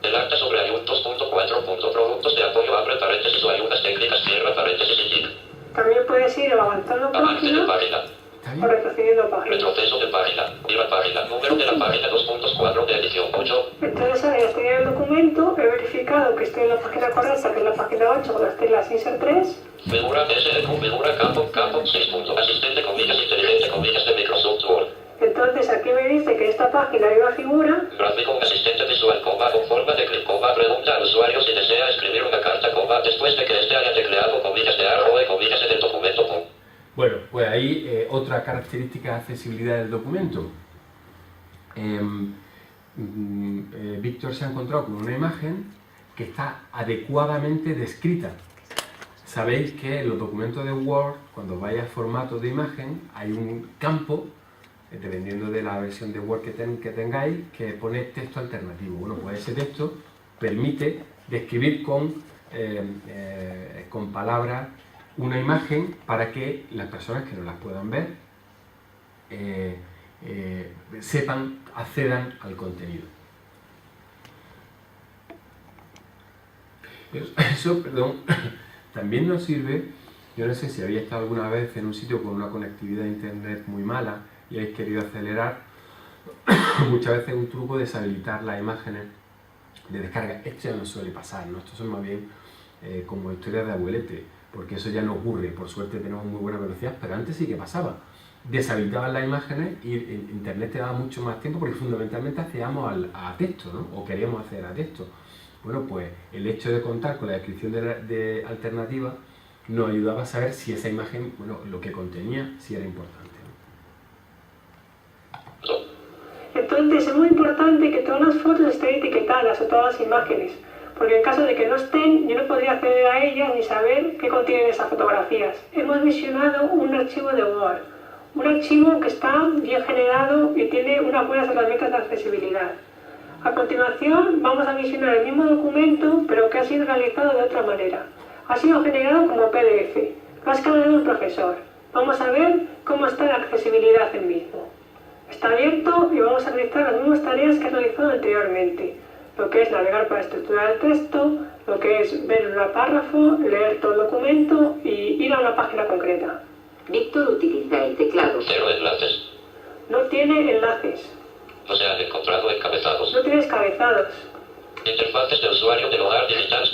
El acta sobre ayudas 2.4. Productos de apoyo, abre paréntesis o ayudas técnicas, cierra paréntesis y tic. También puedes ir avanzando Avance de página página. ¿Está o bien? retrocediendo página. Retroceso de página. Ir a página. Número de la página 2.4 de edición 8. Entonces ahora ya estoy en el documento, he verificado que estoy en la página correcta, que es la página 8, con las teclas insert 3. Figura SDQ, figura campo 6 puntos. Asistente comillas inteligente comillas de Microsoft Word. Entonces aquí me dice que en esta página hay una figura. Gráfico asistente visual, con forma de clic, pregunta al usuario si desea escribir una carta, después de que éste haya tecleado comillas de arroba y comillas en el documento. Bueno, pues ahí otra característica de accesibilidad del documento. Víctor se ha encontrado con una imagen que está adecuadamente descrita. Sabéis que en los documentos de Word, cuando vaya a formato de imagen, hay un campo, dependiendo de la versión de Word que tengáis, que pone texto alternativo. Bueno, pues ese texto permite describir con palabras una imagen para que las personas que no las puedan ver sepan, accedan al contenido. Eso, perdón, también nos sirve. Yo no sé si habéis estado alguna vez en un sitio con una conectividad de internet muy mala y habéis querido acelerar. Muchas veces es un truco deshabilitar las imágenes de descarga. Esto ya no suele pasar, ¿no? Esto son más bien como historias de abuelete, porque eso ya no ocurre. Por suerte tenemos muy buena velocidad, pero antes sí que pasaba. Deshabilitaban las imágenes y internet te daba mucho más tiempo porque fundamentalmente accedíamos a texto, ¿no? O queríamos acceder a texto. Bueno, pues el hecho de contar con la descripción de alternativa nos ayudaba a saber si esa imagen, bueno, lo que contenía, si era importante, ¿no? Entonces es muy importante que todas las fotos estén etiquetadas o todas las imágenes, porque en caso de que no estén, yo no podría acceder a ellas ni saber qué contienen esas fotografías. Hemos visionado un archivo de Word, un archivo que está bien generado y tiene unas buenas herramientas de accesibilidad. A continuación vamos a visionar el mismo documento, pero que ha sido realizado de otra manera. Ha sido generado como PDF, lo ha escaneado el profesor. Vamos a ver cómo está la accesibilidad del mismo. Está abierto y vamos a realizar las mismas tareas que he realizado anteriormente. Lo que es navegar para estructurar el texto, lo que es ver un párrafo, leer todo el documento y ir a una página concreta. Víctor utiliza el teclado. 0 enlaces. No tiene enlaces, No se han encontrado encabezados. no tiene cabezados, Interfaces de usuario del hogar digital.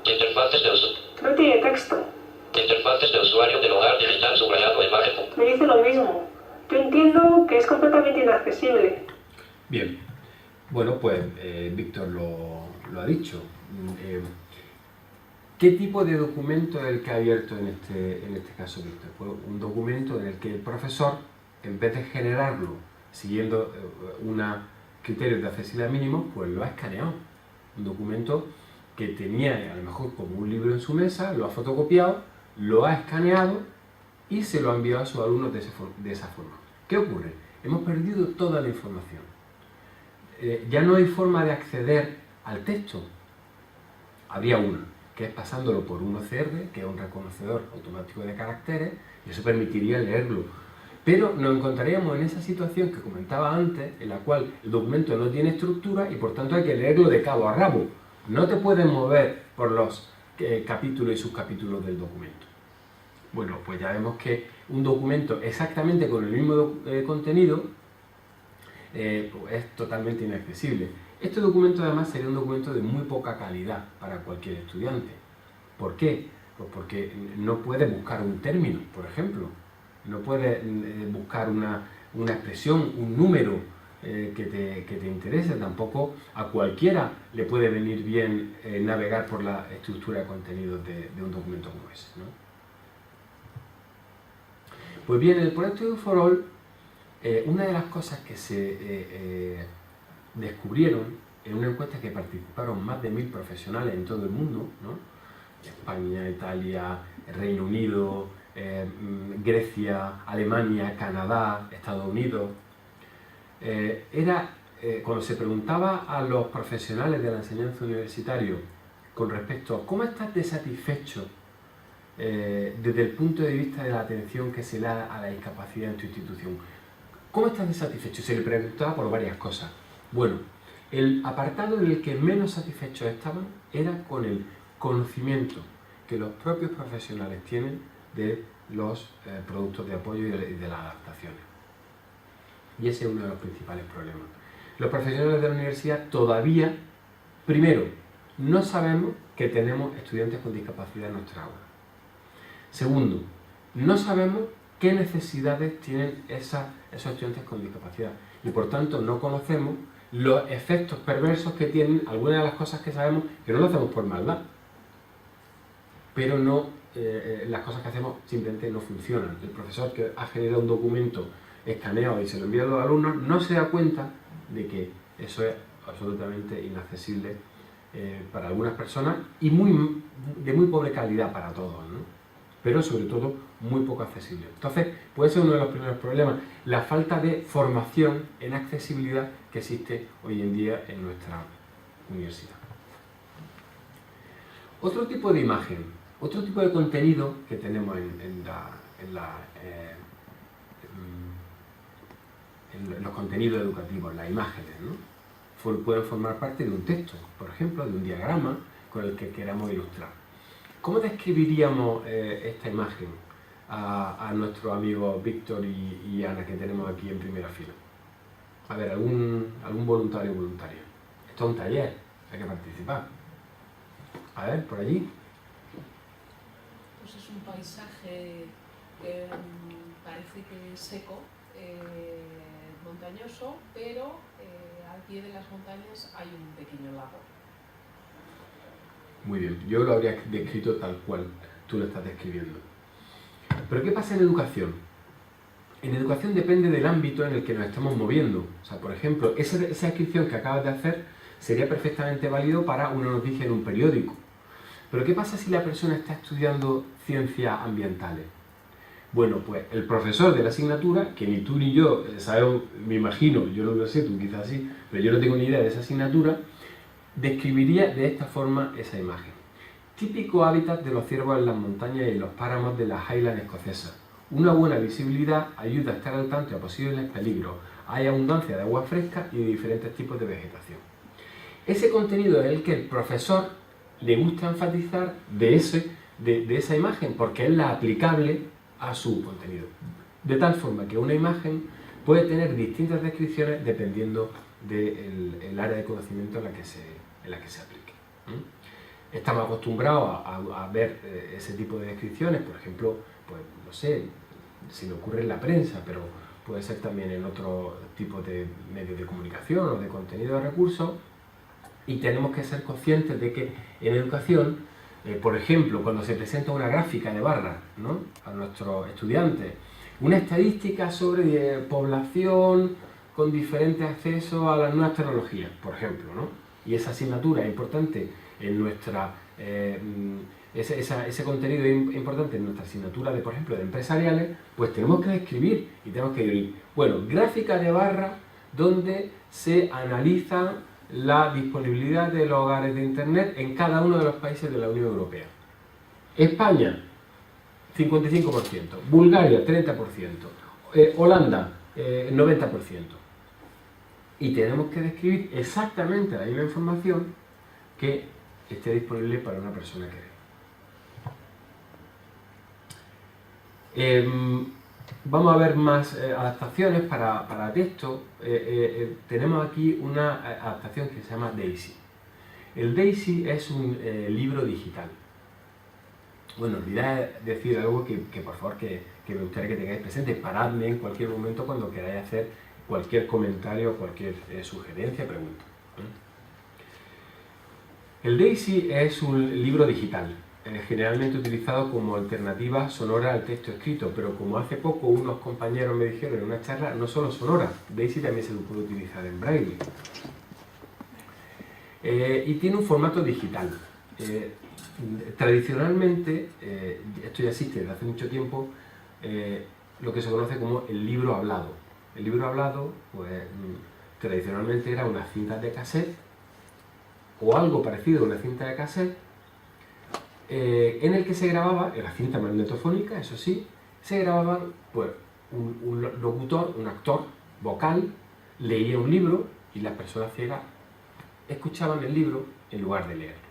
Interfaces de usuario. no tiene texto. Interfaces de usuario del hogar digital subrayado imagen. Me dice lo mismo. Yo entiendo que es completamente inaccesible. Bien, bueno, pues Víctor lo ha dicho. ¿Qué tipo de documento es el que ha abierto en este caso Víctor? Pues un documento en el que el profesor, en vez de generarlo siguiendo unos criterios de accesibilidad mínimos, pues lo ha escaneado. Un documento que tenía a lo mejor como un libro en su mesa, lo ha fotocopiado, lo ha escaneado y se lo ha enviado a sus alumnos de esa forma. ¿Qué ocurre? Hemos perdido toda la información. Ya no hay forma de acceder al texto. Habría una, que es pasándolo por un OCR, que es un reconocedor automático de caracteres, y eso permitiría leerlo. Pero nos encontraríamos en esa situación que comentaba antes, en la cual el documento no tiene estructura y por tanto hay que leerlo de cabo a rabo. No te puedes mover por los capítulos y subcapítulos del documento. Bueno, pues ya vemos que un documento exactamente con el mismo contenido pues es totalmente inaccesible. Este documento además sería un documento de muy poca calidad para cualquier estudiante. ¿Por qué? Pues porque no puede buscar un término, por ejemplo. No puede buscar una expresión, un número que te interese. Tampoco a cualquiera le puede venir bien navegar por la estructura de contenidos de un documento como ese, ¿no? Pues bien, en el proyecto Edu for All, una de las cosas que se descubrieron en una encuesta que participaron más de 1000 profesionales en todo el mundo, ¿no? España, Italia, Reino Unido, Grecia, Alemania, Canadá, Estados Unidos, era cuando se preguntaba a los profesionales de la enseñanza universitaria con respecto a cómo estás de satisfecho desde el punto de vista de la atención que se le da a la discapacidad en tu institución. ¿Cómo estás de satisfecho? Se le preguntaba por varias cosas. Bueno, el apartado en el que menos satisfechos estaban era con el conocimiento que los propios profesionales tienen de los productos de apoyo y de las adaptaciones. Y ese es uno de los principales problemas. Los profesionales de la universidad todavía, primero, no sabemos que tenemos estudiantes con discapacidad en nuestra aula. Segundo, no sabemos qué necesidades tienen esos estudiantes con discapacidad y por tanto no conocemos los efectos perversos que tienen algunas de las cosas que sabemos, que no lo hacemos por maldad, pero no, las cosas que hacemos simplemente no funcionan. El profesor que ha generado un documento escaneado y se lo envía a los alumnos no se da cuenta de que eso es absolutamente inaccesible para algunas personas y de muy pobre calidad para todos, ¿no? Pero sobre todo muy poco accesible. Entonces, puede ser uno de los primeros problemas, la falta de formación en accesibilidad que existe hoy en día en nuestra universidad. Otro tipo de imagen, otro tipo de contenido que tenemos en los contenidos educativos, las imágenes, ¿no? Pueden formar parte de un texto, por ejemplo, de un diagrama con el que queramos ilustrar. ¿Cómo describiríamos esta imagen a nuestros amigos Víctor y Ana que tenemos aquí en primera fila? A ver, algún voluntario o voluntaria. Esto es un taller, hay que participar. A ver, por allí. Pues es un paisaje que parece que es seco, montañoso, pero al pie de las montañas hay un pequeño lago. Muy bien, yo lo habría descrito tal cual tú lo estás describiendo. Pero ¿qué pasa en educación? En educación depende del ámbito en el que nos estamos moviendo. O sea, por ejemplo, esa descripción que acabas de hacer sería perfectamente válido para una noticia en un periódico. Pero ¿qué pasa si la persona está estudiando ciencias ambientales? Bueno, pues el profesor de la asignatura, que ni tú ni yo sabemos, me imagino, yo no lo sé, tú quizás sí, pero yo no tengo ni idea de esa asignatura, describiría de esta forma esa imagen. Típico hábitat de los ciervos en las montañas y en los páramos de las Highlands escocesas. Una buena visibilidad ayuda a estar al tanto de posibles peligros. Hay abundancia de agua fresca y de diferentes tipos de vegetación. Ese contenido es el que el profesor le gusta enfatizar de esa imagen, porque es la aplicable a su contenido. De tal forma que una imagen puede tener distintas descripciones dependiendo del área de conocimiento en la que se aplique. Estamos acostumbrados a ver ese tipo de descripciones, por ejemplo, pues no sé, si le ocurre en la prensa, pero puede ser también en otro tipo de medios de comunicación o de contenido de recursos, y tenemos que ser conscientes de que en educación, por ejemplo, cuando se presenta una gráfica de barras, ¿no?, a nuestros estudiantes, una estadística sobre población con diferentes accesos a las nuevas tecnologías, por ejemplo, ¿no?, y esa asignatura es importante en nuestra, ese contenido es importante en nuestra asignatura de, por ejemplo, de empresariales, pues tenemos que describir y tenemos que ir, bueno, gráfica de barra donde se analiza la disponibilidad de los hogares de internet en cada uno de los países de la Unión Europea. España, 55%, Bulgaria, 30%, Holanda, 90%. Y tenemos que describir exactamente la misma información que esté disponible para una persona que ve. Vamos a ver más adaptaciones para texto. Tenemos aquí una adaptación que se llama Daisy. El Daisy es un libro digital. Bueno, olvidad decir algo que por favor que me gustaría que tengáis presente. Paradme en cualquier momento cuando queráis hacer cualquier comentario, cualquier sugerencia, pregunta. El Daisy es un libro digital, generalmente utilizado como alternativa sonora al texto escrito, pero como hace poco unos compañeros me dijeron en una charla, no solo sonora, Daisy también se lo puede utilizar en braille. Y tiene un formato digital. Tradicionalmente, esto ya existe desde hace mucho tiempo, lo que se conoce como el libro hablado. El libro hablado, pues, tradicionalmente era una cinta de cassette, o algo parecido a una cinta de cassette, en el que se grababa, en la cinta magnetofónica, eso sí, se grababa pues, un locutor, un actor vocal, leía un libro y las personas ciegas escuchaban el libro en lugar de leerlo.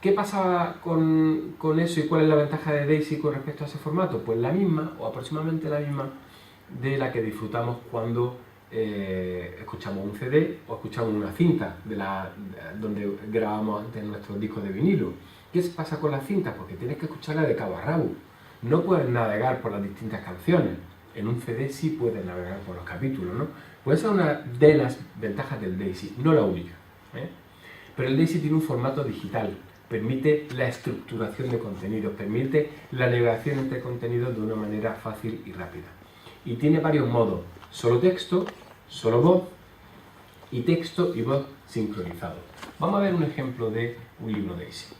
¿Qué pasaba con eso y cuál es la ventaja de Daisy con respecto a ese formato? Pues la misma, o aproximadamente la misma, de la que disfrutamos cuando escuchamos un CD o escuchamos una cinta donde grabamos antes nuestros discos de vinilo. ¿Qué pasa con las cintas? Porque tienes que escucharla de cabo a rabo. No puedes navegar por las distintas canciones. En un CD sí puedes navegar por los capítulos, ¿no? Pues esa es una de las ventajas del Daisy, no la única, ¿eh? Pero el Daisy tiene un formato digital, permite la estructuración de contenidos, permite la navegación entre contenidos de una manera fácil y rápida. Y tiene varios modos: solo texto, solo voz, y texto y voz sincronizados. Vamos a ver un ejemplo de un libro Daisy.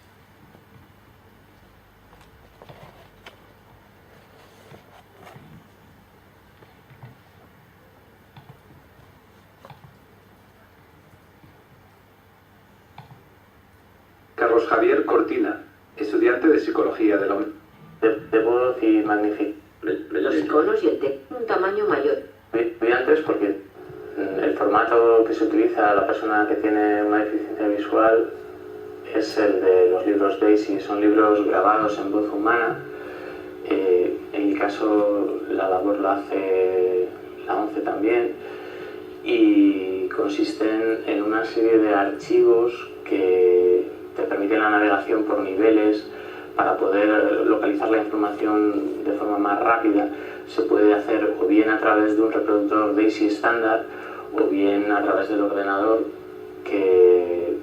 Carlos Javier Cortina, estudiante de Psicología de la UNED. De voz y magnífico. Los iconos y el texto un tamaño mayor. Muy antes porque el formato que se utiliza a la persona que tiene una deficiencia visual es el de los libros Daisy. Son libros grabados en voz humana. En mi caso la labor la hace la ONCE también y consisten en una serie de archivos que te permiten la navegación por niveles para poder localizar la información de forma más rápida. Se puede hacer o bien a través de un reproductor Daisy estándar o bien a través del ordenador, que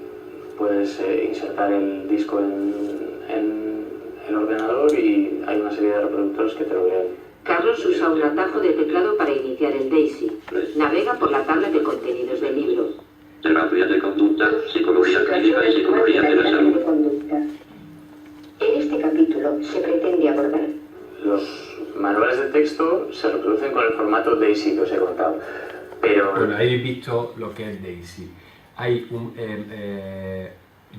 puedes insertar el disco en el ordenador y hay una serie de reproductores que te lo leen. Carlos usa un atajo de teclado para iniciar el Daisy. Navega por la tabla de contenidos del libro. Terapia de conducta, psicología clínica y psicología de la salud. En este capítulo se pretende abordar. Los manuales de texto se reproducen con el formato Daisy que os he contado, pero... Bueno, ahí habéis visto lo que es Daisy. Hay un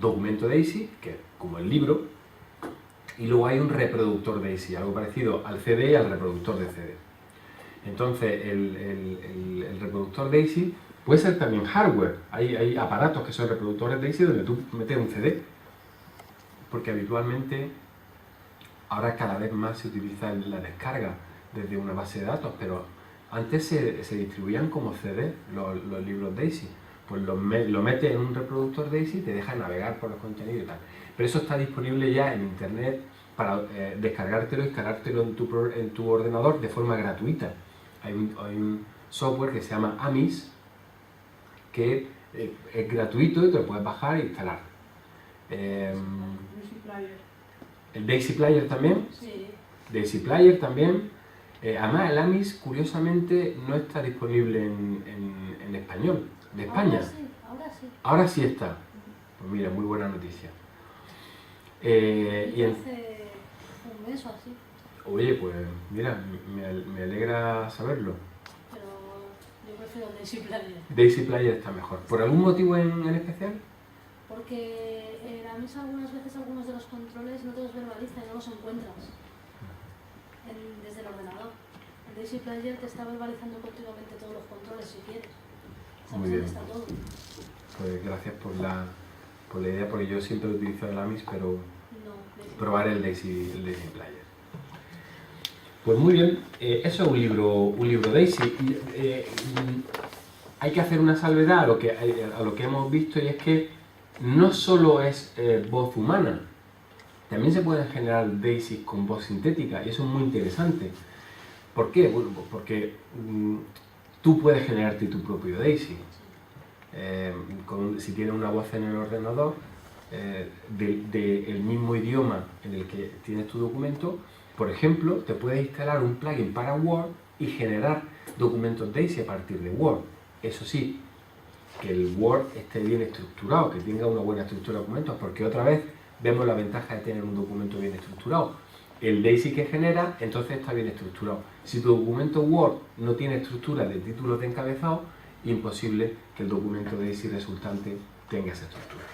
documento Daisy, que es como el libro, y luego hay un reproductor Daisy, algo parecido al CD y al reproductor de CD. Entonces, el reproductor Daisy puede ser también hardware. Hay aparatos que son reproductores Daisy donde tú metes un CD, porque habitualmente ahora cada vez más se utiliza la descarga desde una base de datos, pero antes se distribuían como CD los libros Daisy. Pues lo metes en un reproductor Daisy y te deja navegar por los contenidos y tal. Pero eso está disponible ya en internet para descargártelo y instalártelo en tu ordenador de forma gratuita. Hay un software que se llama Amis, que es gratuito y te lo puedes bajar e instalar. El Daisy Player también. Sí. Daisy Player también. Además, el Amis, curiosamente, no está disponible en español, de España. Ahora sí. Ahora sí está. Pues mira, muy buena noticia. Y hace un mes o así. Oye, pues mira, me alegra saberlo. Pero yo prefiero el Daisy Player. Daisy Player está mejor. ¿Por algún motivo en especial? Porque a mí algunas veces algunos de los controles no te los verbaliza y no los encuentras desde el ordenador. El Daisy Player te está verbalizando continuamente todos los controles si quieres. Sabes Muy bien. dónde está todo. Pues gracias por la idea, porque yo siempre utilizo el Amis, pero No, probar el Daisy Player. Pues muy bien, eso es un libro Daisy. Hay que hacer una salvedad a lo que hemos visto, y es que no solo es voz humana, también se pueden generar Daisy con voz sintética, y eso es muy interesante. ¿Por qué? Bueno, pues porque tú puedes generarte tu propio Daisy. Si tienes una voz en el ordenador del mismo idioma en el que tienes tu documento, por ejemplo, te puedes instalar un plugin para Word y generar documentos Daisy a partir de Word. Eso sí, que el Word esté bien estructurado, que tenga una buena estructura de documentos, porque otra vez vemos la ventaja de tener un documento bien estructurado. El Daisy que genera, entonces está bien estructurado. Si tu documento Word no tiene estructura de títulos de encabezado, imposible que el documento Daisy resultante tenga esa estructura.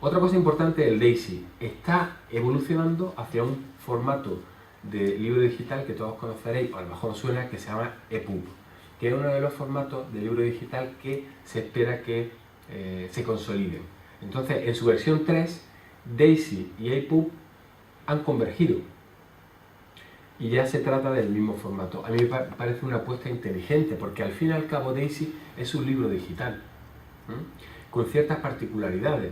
Otra cosa importante, el Daisy está evolucionando hacia un formato de libro digital que todos conoceréis, o a lo mejor suena, que se llama EPUB, que es uno de los formatos de libro digital que se espera que se consoliden. Entonces, en su versión 3, Daisy y EPUB han convergido y ya se trata del mismo formato. A mí me parece una apuesta inteligente, porque al fin y al cabo Daisy es un libro digital, con ciertas particularidades,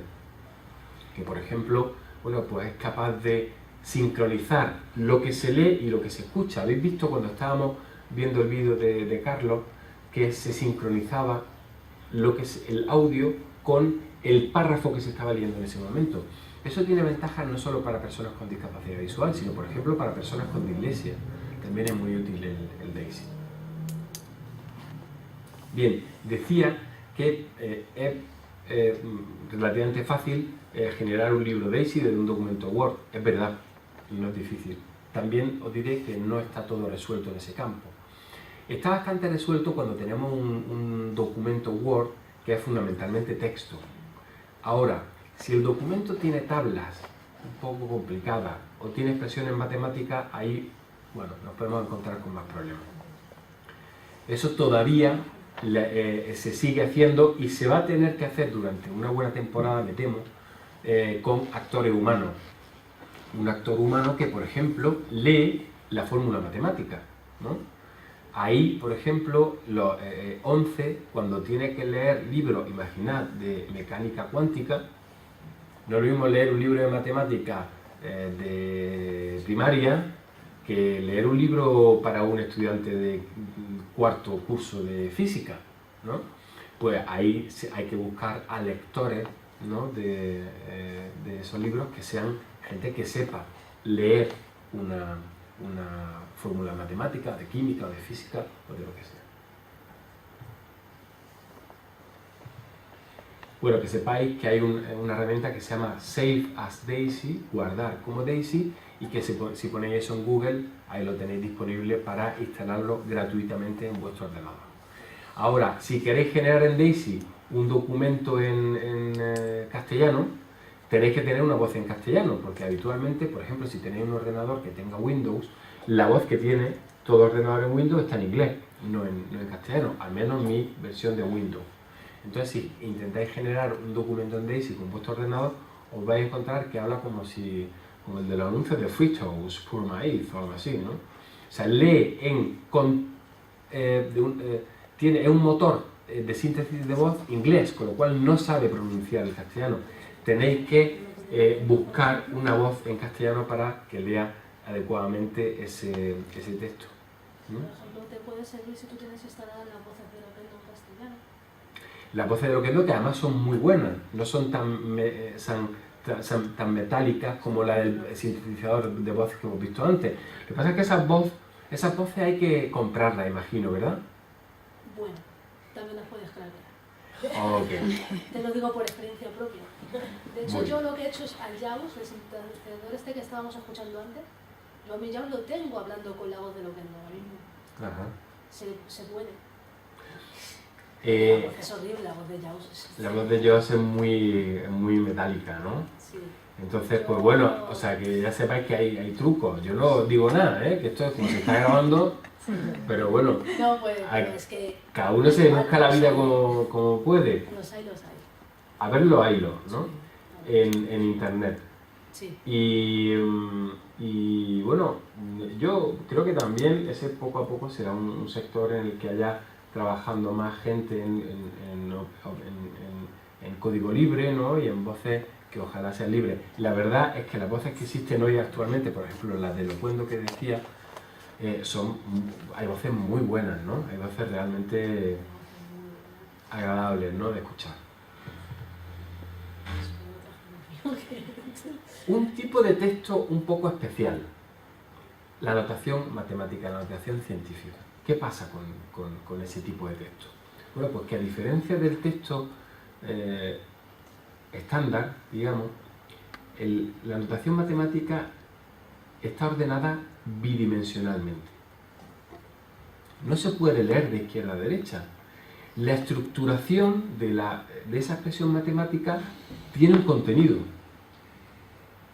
que por ejemplo, bueno, pues es capaz de sincronizar lo que se lee y lo que se escucha. Habéis visto cuando estábamos viendo el vídeo de Carlos que se sincronizaba lo que es el audio con el párrafo que se estaba leyendo en ese momento. Eso tiene ventajas no solo para personas con discapacidad visual, sino por ejemplo para personas con dislexia. También es muy útil el Daisy. Bien, decía que es relativamente fácil generar un libro Daisy desde un documento Word. Es verdad, no es difícil. También os diré que no está todo resuelto en ese campo. Está bastante resuelto cuando tenemos un documento Word que es fundamentalmente texto. Ahora, si el documento tiene tablas un poco complicadas o tiene expresiones matemáticas, ahí, bueno, nos podemos encontrar con más problemas. Eso todavía se sigue haciendo y se va a tener que hacer durante una buena temporada, me temo, con actores humanos. Un actor humano que, por ejemplo, lee la fórmula matemática, ¿no? Ahí, por ejemplo, los 11, cuando tiene que leer libros, imaginad, de mecánica cuántica, no es lo mismo leer un libro de matemática de primaria que leer un libro para un estudiante de cuarto curso de física, ¿no? Pues ahí hay que buscar a lectores, ¿no?, de esos libros que sean gente que sepa leer una fórmula matemática, de química o de física o de lo que sea. Bueno, que sepáis que hay una herramienta que se llama Save as Daisy, guardar como Daisy, y que si ponéis eso en Google, ahí lo tenéis disponible para instalarlo gratuitamente en vuestro ordenador. Ahora, si queréis generar en Daisy un documento en castellano, tenéis que tener una voz en castellano, porque habitualmente, por ejemplo, si tenéis un ordenador que tenga Windows, la voz que tiene todo ordenador en Windows está en inglés, no en castellano, al menos mi versión de Windows. Entonces, si intentáis generar un documento en Daisy con vuestro ordenador, os vais a encontrar que habla como el de los anuncios de Fritos, Pour Maíz o algo así, ¿no? O sea, lee es un motor de síntesis de voz inglés, con lo cual no sabe pronunciar el castellano. Tenéis que buscar una voz en castellano para que lea adecuadamente ese texto. Por ejemplo, te puede servir si tú tienes instaladas las voces de Loquendo en castellano. Las voces de Loquendo, que además son muy buenas, no son tan metálicas como la del sintetizador de voces que hemos visto antes. Lo que pasa es que esas voces hay que comprarlas, imagino, ¿verdad? Bueno, también las puedes crear. Okay. Te lo digo por experiencia propia. De hecho, yo lo que he hecho es al JAWS, el sintetizador que estábamos escuchando antes, yo a mi JAWS lo tengo hablando con la voz de Loquendo ahora mismo. Ajá. Se puede. La voz es horrible, la voz de JAWS. La voz de JAWS es muy metálica, ¿no? Sí. Entonces, pues bueno, o sea, que ya sepáis que hay trucos. Yo no digo nada, que esto es como se está grabando, pero bueno, no, pues es que cada uno se busca la vida como puede. Los hay. A ver los hilos, ¿no? En internet. Sí. Y bueno, yo creo que también ese poco a poco será un sector en el que haya trabajando más gente en código libre, ¿no? Y en voces que ojalá sean libres. La verdad es que las voces que existen hoy actualmente, por ejemplo las de Locuendo que decía, hay voces muy buenas, ¿no? Hay voces realmente agradables, ¿no? De escuchar. Un tipo de texto un poco especial, la notación matemática, la notación científica. ¿Qué pasa con ese tipo de texto? Bueno, pues que a diferencia del texto estándar, digamos, la notación matemática está ordenada bidimensionalmente. No se puede leer de izquierda a derecha. La estructuración de esa expresión matemática tiene un contenido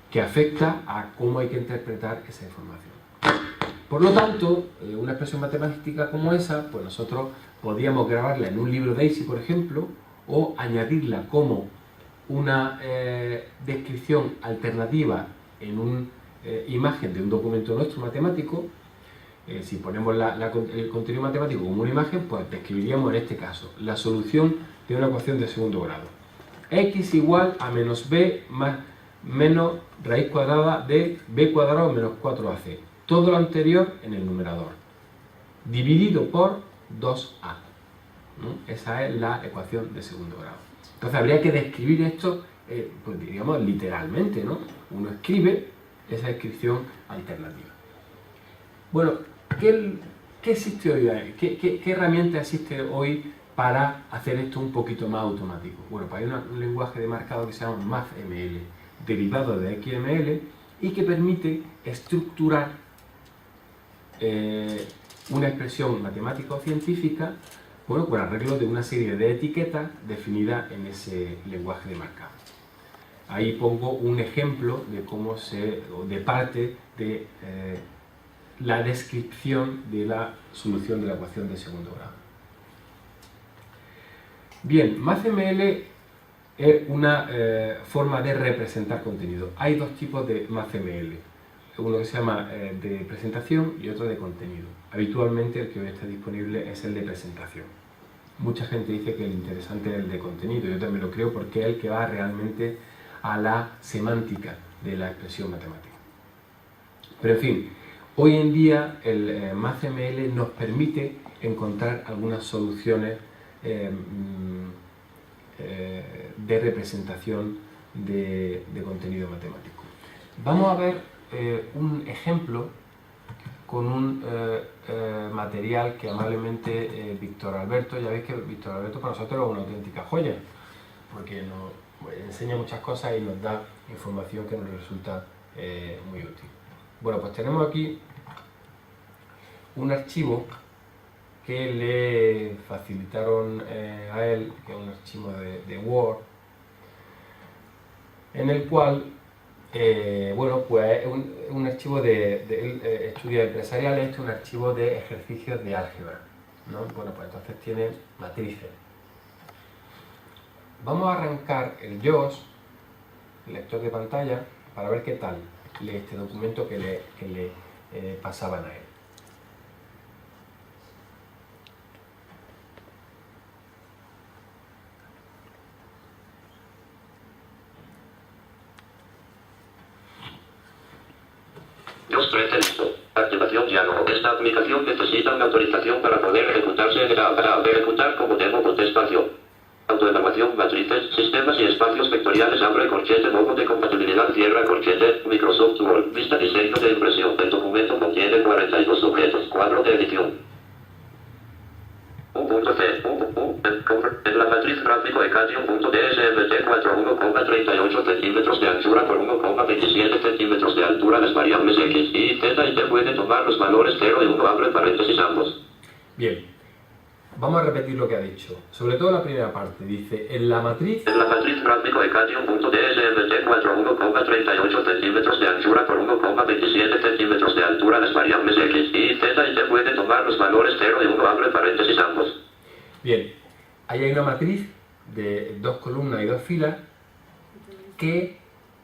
que afecta a cómo hay que interpretar esa información. Por lo tanto, una expresión matemática como esa, pues nosotros podríamos grabarla en un libro DAISY, por ejemplo, o añadirla como una descripción alternativa en una imagen de un documento nuestro matemático. Si ponemos el contenido matemático como una imagen, pues describiríamos en este caso la solución de una ecuación de segundo grado. X igual a menos b menos raíz cuadrada de b cuadrado menos 4ac. Todo lo anterior en el numerador, dividido por 2a. ¿No? Esa es la ecuación de segundo grado. Entonces habría que describir esto, pues digamos, literalmente, ¿no? Uno escribe esa descripción alternativa. Bueno, ¿qué existe hoy? ¿Qué herramienta existe hoy para hacer esto un poquito más automático? Bueno, pues hay un lenguaje de marcado que se llama MathML, derivado de XML, y que permite estructurar una expresión matemática o científica, bueno, por arreglo de una serie de etiquetas definidas en ese lenguaje de marcado. Ahí pongo un ejemplo de cómo de parte de la descripción de la solución de la ecuación de segundo grado. Bien, MathML es una forma de representar contenido. Hay dos tipos de MathML, uno que se llama de presentación y otro de contenido. Habitualmente el que hoy está disponible es el de presentación. Mucha gente dice que el interesante es el de contenido, yo también lo creo porque es el que va realmente a la semántica de la expresión matemática. Pero en fin, hoy en día el MathML nos permite encontrar algunas soluciones de representación de contenido matemático. Vamos a ver un ejemplo con un material que amablemente Víctor Alberto, ya veis que Víctor Alberto para nosotros es una auténtica joya, porque nos enseña muchas cosas y nos da información que nos resulta muy útil. Bueno, pues tenemos aquí un archivo que le facilitaron a él, que es un archivo de Word, en el cual, bueno, pues es un archivo de estudios empresariales, es un archivo de ejercicios de álgebra, ¿no? Bueno, pues entonces tiene matrices. Vamos a arrancar el JAWS, el lector de pantalla, para ver qué tal lee este documento que le pasaban a él. JAWS 13 listo. Activación ya no. Esta aplicación necesita una autorización para poder ejecutarse para ejecutar como demo contestación. Autoevaluación, matrices, sistemas y espacios vectoriales, abre corchete, modo de compatibilidad, cierra corchete, Microsoft Word, vista diseño de impresión. El documento contiene 42 objetos, cuadro de edición. En la matriz gráfico Ecadium.dsmt 41,38 centímetros de anchura por 1,27 centímetros de altura, las variables x, y, z y t pueden tomar los valores 0 y 1, abre paréntesis ambos. Bien, vamos a repetir lo que ha dicho, sobre todo la primera parte, dice, en la matriz gráfico Ecadium.dsmt 41,38 centímetros de anchura por 1,27 centímetros de altura, las variables x, y, z y t pueden tomar los valores 0 y 1, abre paréntesis ambos. Bien, ahí hay una matriz de 2 columnas y 2 filas que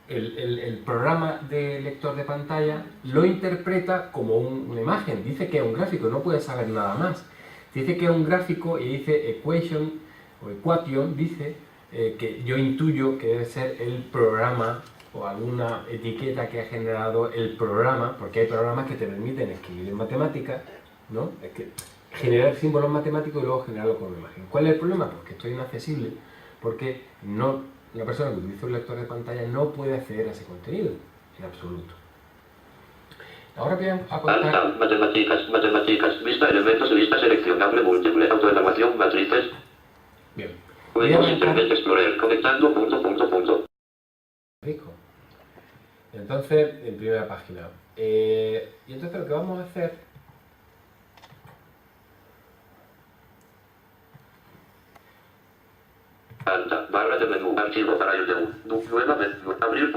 el programa de lector de pantalla lo interpreta como una imagen, dice que es un gráfico, no puede saber nada más. Dice que es un gráfico y dice equation o equation, dice que yo intuyo que debe ser el programa o alguna etiqueta que ha generado el programa, porque hay programas que te permiten escribir en matemáticas, ¿no? Es que generar símbolos matemáticos y luego generarlo con una imagen. ¿Cuál es el problema? Pues que esto es inaccesible, porque una persona que utiliza un lector de pantalla no puede acceder a ese contenido, en absoluto. Ahora voy a contar... Matemáticas, vista elementos, vista seleccionable múltiple, autoevaluación, matrices. Bien. Windows Internet Explorer, conectando, punto. Rico. Entonces, en primera página. Y entonces lo que vamos a hacer... Alta, barra de menú, archivo para el nueva menú, abrir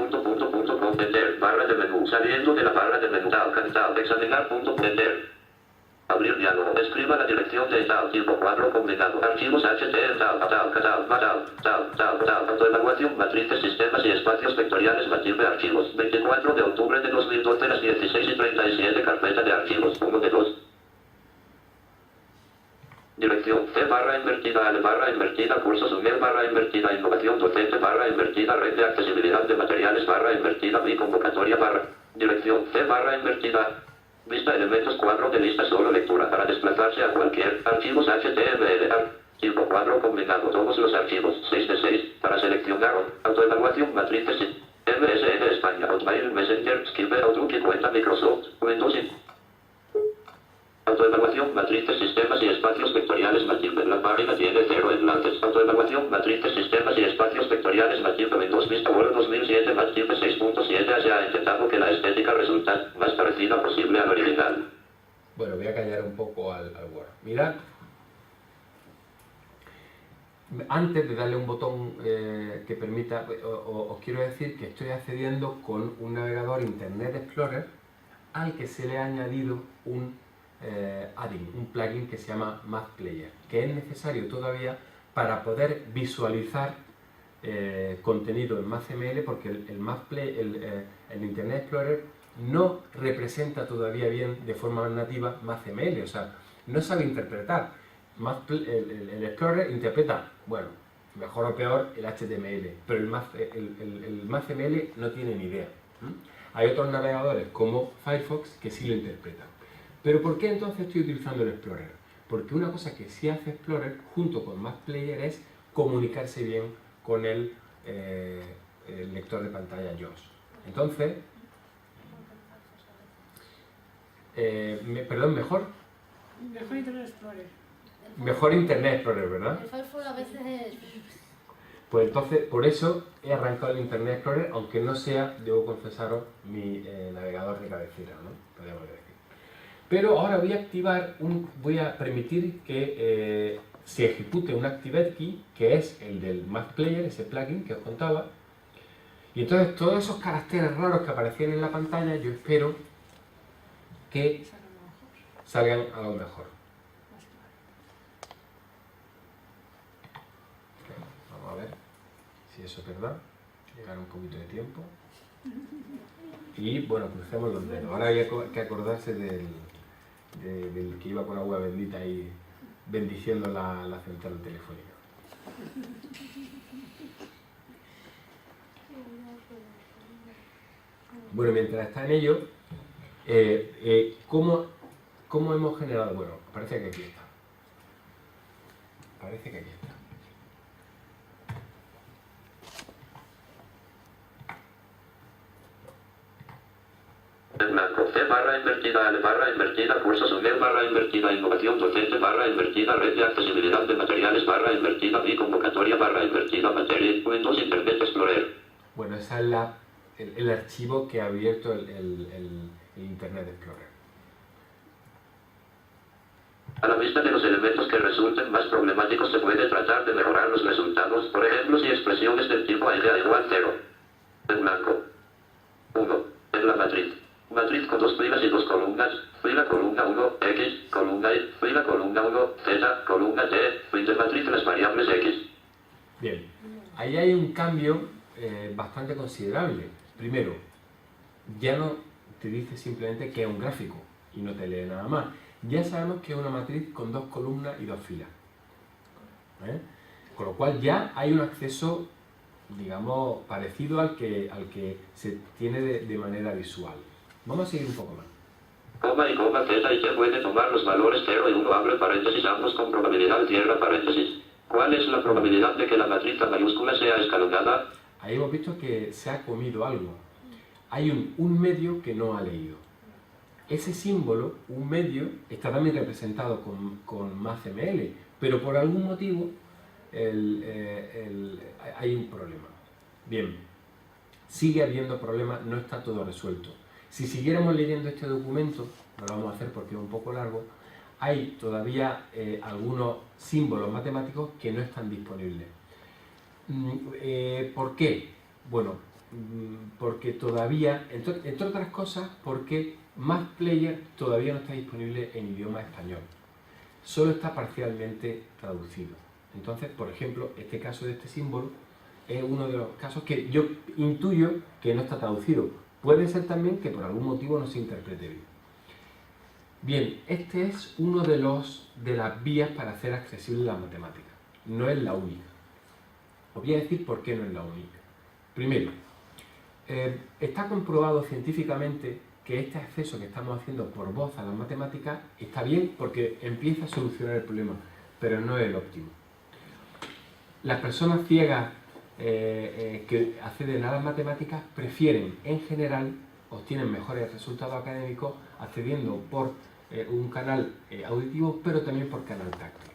enter, barra de menú, saliendo de la barra de menú, tab, examinar enter, abrir diálogo, escriba la dirección de tab, tipo 4 combinado, archivos ht, autoevaluación, matrices, sistemas y espacios vectoriales, matriz de archivos, 24 de octubre de 2012, las 16:37, carpeta de archivos, 1 de 2. Dirección C barra invertida L barra invertida cursos UNED barra invertida innovación docente barra invertida red de accesibilidad de materiales barra invertida mi convocatoria barra dirección C barra invertida vista elementos cuadro de lista solo lectura para desplazarse a cualquier archivos HTML archivo cuadro combinado todos los archivos 6 de 6 para seleccionar autoevaluación matrices MSN España Hotmail Messenger Skype Outlook y cuenta Microsoft Windows autoevaluación, matrices, sistemas y espacios vectoriales Matilde. La página tiene 0 enlaces. Autoevaluación, matrices, sistemas y espacios vectoriales Matilde Windows Vista Word 2007 Matilde 6.7 se ha intentado que la estética resulta más parecida posible al original. Bueno, voy a callar un poco al Word. Mirad. Antes de darle un botón que permita, os quiero decir que estoy accediendo con un navegador Internet Explorer al que se le ha añadido un add-in, un plugin que se llama Math Player, que es necesario todavía para poder visualizar contenido en MathML, porque el Internet Explorer no representa todavía bien de forma nativa MathML, o sea, no sabe interpretar. El Explorer interpreta, bueno, mejor o peor el HTML, pero el MathML no tiene ni idea. Hay otros navegadores como Firefox que sí lo interpretan. Pero ¿por qué entonces estoy utilizando el Explorer? Porque una cosa que sí hace Explorer junto con Math Player es comunicarse bien con el lector de pantalla JAWS. Entonces, perdón, mejor Internet Explorer. Mejor Internet Explorer, ¿verdad? El Firefox a veces es... Pues entonces, por eso he arrancado el Internet Explorer, aunque no sea, debo confesaros, mi navegador de cabecera, ¿no? Podríamos decir. Pero ahora voy a permitir que se ejecute un ActiveKey, que es el del Math Player, ese plugin que os contaba. Y entonces todos esos caracteres raros que aparecían en la pantalla, yo espero que salgan a lo mejor. Vamos a ver si eso es verdad. Llegar un poquito de tiempo. Y bueno, crucemos los dedos. Ahora hay que acordarse del que iba con agua bendita ahí bendiciendo la central telefónica. Bueno, mientras está en ello, ¿cómo hemos generado? Bueno, parece que aquí está. Parece que aquí está. En blanco, C barra invertida L barra invertida cursos UNED barra invertida innovación docente barra invertida red de accesibilidad de materiales barra invertida mi convocatoria barra invertida material Windows Internet Explorer. Bueno, ese es el archivo que ha abierto el Internet Explorer. A la vista de los elementos que resulten más problemáticos se puede tratar de mejorar los resultados, por ejemplo si expresiones del tipo area igual 0. En blanco. 1. En la matriz. Matriz con 2 filas y 2 columnas, fila columna 1, X, columna Y, fila columna 1, Z, columna T, fin de matriz las variables X. Bien, ahí hay un cambio bastante considerable. Primero, ya no te dice simplemente que es un gráfico y no te lee nada más. Ya sabemos que es una matriz con 2 columnas y 2 filas. Con lo cual ya hay un acceso, digamos, parecido al que se tiene de manera visual. Vamos a seguir un poco más. Coma y coma z y se puede tomar los valores 0 y 1 abre paréntesis ambos con probabilidad cierra paréntesis. ¿Cuál es la probabilidad de que la matriz A mayúscula sea escalonada? Ahí hemos visto que se ha comido algo. Hay un medio que no ha leído. Ese símbolo, un medio, está también representado con MathML, pero por algún motivo hay un problema. Bien, sigue habiendo problemas, no está todo resuelto. Si siguiéramos leyendo este documento, no lo vamos a hacer porque es un poco largo, hay todavía algunos símbolos matemáticos que no están disponibles. ¿Por qué? Bueno, porque todavía, entre otras cosas, porque MathPlayer todavía no está disponible en idioma español. Solo está parcialmente traducido. Entonces, por ejemplo, este caso de este símbolo es uno de los casos que yo intuyo que no está traducido. Puede ser también que por algún motivo no se interprete bien. Bien, este es uno de las vías para hacer accesible la matemática. No es la única. Os voy a decir por qué no es la única. Primero, está comprobado científicamente que este acceso que estamos haciendo por voz a las matemáticas está bien porque empieza a solucionar el problema, pero no es el óptimo. Las personas ciegas que acceden a las matemáticas prefieren, en general, obtienen mejores resultados académicos accediendo por un canal auditivo, pero también por canal táctil.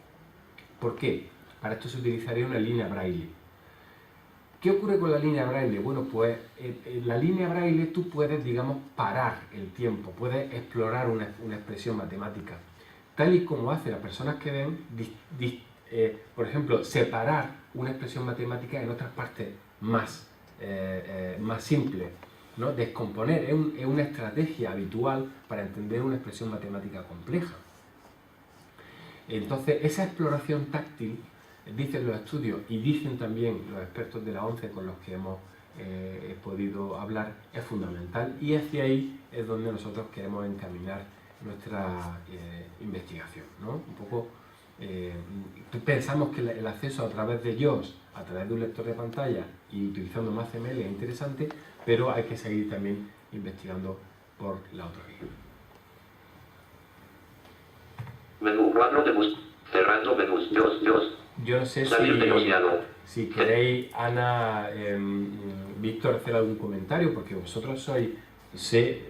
¿Por qué? Para esto se utilizaría una línea braille. ¿Qué ocurre con la línea braille? Bueno, pues en la línea braille tú puedes, digamos, parar el tiempo, puedes explorar una expresión matemática, tal y como hace las personas que ven, por ejemplo, separar una expresión matemática en otras partes más simples, ¿no? Descomponer es una estrategia habitual para entender una expresión matemática compleja. Entonces, esa exploración táctil, dicen los estudios y dicen también los expertos de la ONCE con los que hemos podido hablar, es fundamental, y hacia ahí es donde nosotros queremos encaminar nuestra investigación, ¿no? Un poco pensamos que el acceso a través de JAWS, a través de un lector de pantalla y utilizando MathML es interesante, pero hay que seguir también investigando por la otra vía. Menú cuadro de bus. Cerrando menús. Yo no sé si queréis, Ana, Víctor, hacer algún comentario, porque vosotros sois,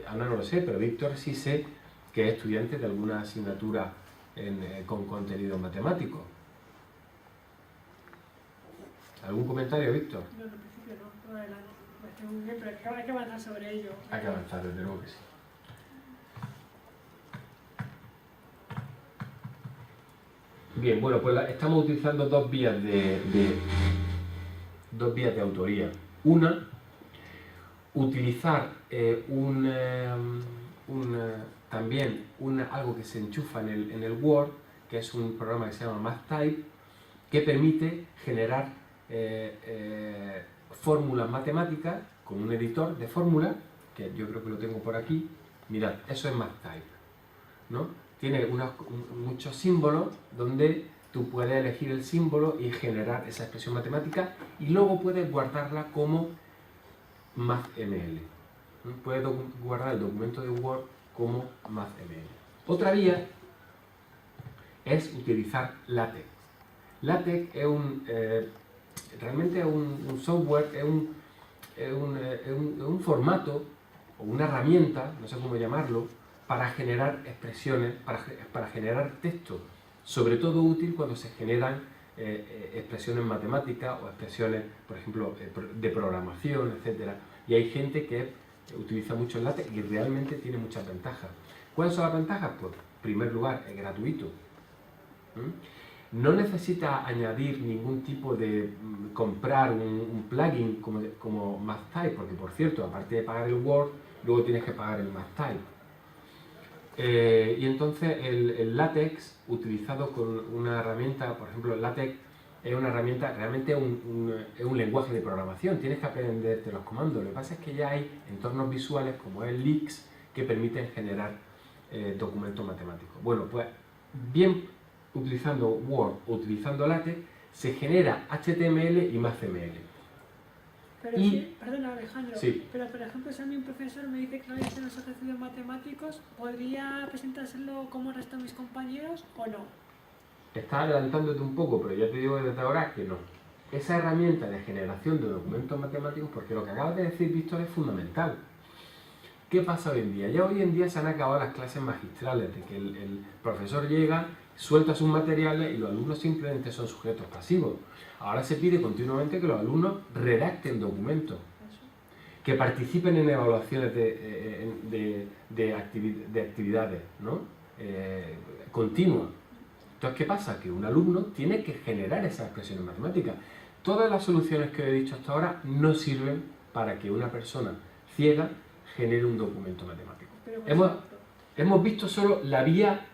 Ana no lo sé, pero Víctor sí sé que es estudiante de alguna asignatura con contenido matemático. ¿Algún comentario, Víctor? No, en principio no, adelante. Me parece muy bien, pero hay que avanzar sobre ello. Hay que avanzar, desde luego que sí. Bien, bueno, pues estamos utilizando dos vías de autoría. Una, utilizar también algo que se enchufa en el Word, que es un programa que se llama MathType, que permite generar fórmulas matemáticas con un editor de fórmulas, que yo creo que lo tengo por aquí. Mirad, eso es MathType, ¿no? Tiene muchos símbolos donde tú puedes elegir el símbolo y generar esa expresión matemática, y luego puedes guardarla como MathML. Puedes guardar el documento de Word como MathML. Otra vía es utilizar LaTeX. LaTeX es realmente es un software, es un formato o una herramienta, no sé cómo llamarlo, para generar expresiones, para generar texto, sobre todo útil cuando se generan expresiones matemáticas o expresiones, por ejemplo, de programación, etc. Y hay gente que utiliza mucho el LaTeX y realmente tiene muchas ventajas. ¿Cuáles son las ventajas? Pues, en primer lugar, es gratuito. No necesita añadir ningún tipo de comprar un plugin como MathType, porque, por cierto, aparte de pagar el Word, luego tienes que pagar el MathType. Y entonces el LaTeX, utilizado con una herramienta, por ejemplo, LaTeX es una herramienta, realmente es un lenguaje de programación, tienes que aprenderte los comandos. Lo que pasa es que ya hay entornos visuales como el LeX que permiten generar documentos matemáticos. Bueno, pues bien utilizando Word o utilizando LaTeX se genera HTML y más CML. Pero sí, perdona Alejandro, sí. Pero por ejemplo si a mí un profesor me dice que realice los ejercicios matemáticos, ¿podría presentárselo como el resto de mis compañeros o no? Estás adelantándote un poco, pero ya te digo desde ahora que no. Esa herramienta de generación de documentos matemáticos, porque lo que acabas de decir, Víctor, es fundamental. ¿Qué pasa hoy en día? Ya hoy en día se han acabado las clases magistrales, de que el profesor llega, suelta sus materiales y los alumnos simplemente son sujetos pasivos. Ahora se pide continuamente que los alumnos redacten documentos, que participen en evaluaciones de actividades, ¿no? Continuas. Entonces, ¿qué pasa? Que un alumno tiene que generar esas expresiones matemáticas. Todas las soluciones que he dicho hasta ahora no sirven para que una persona ciega genere un documento matemático. Hemos visto solo la vía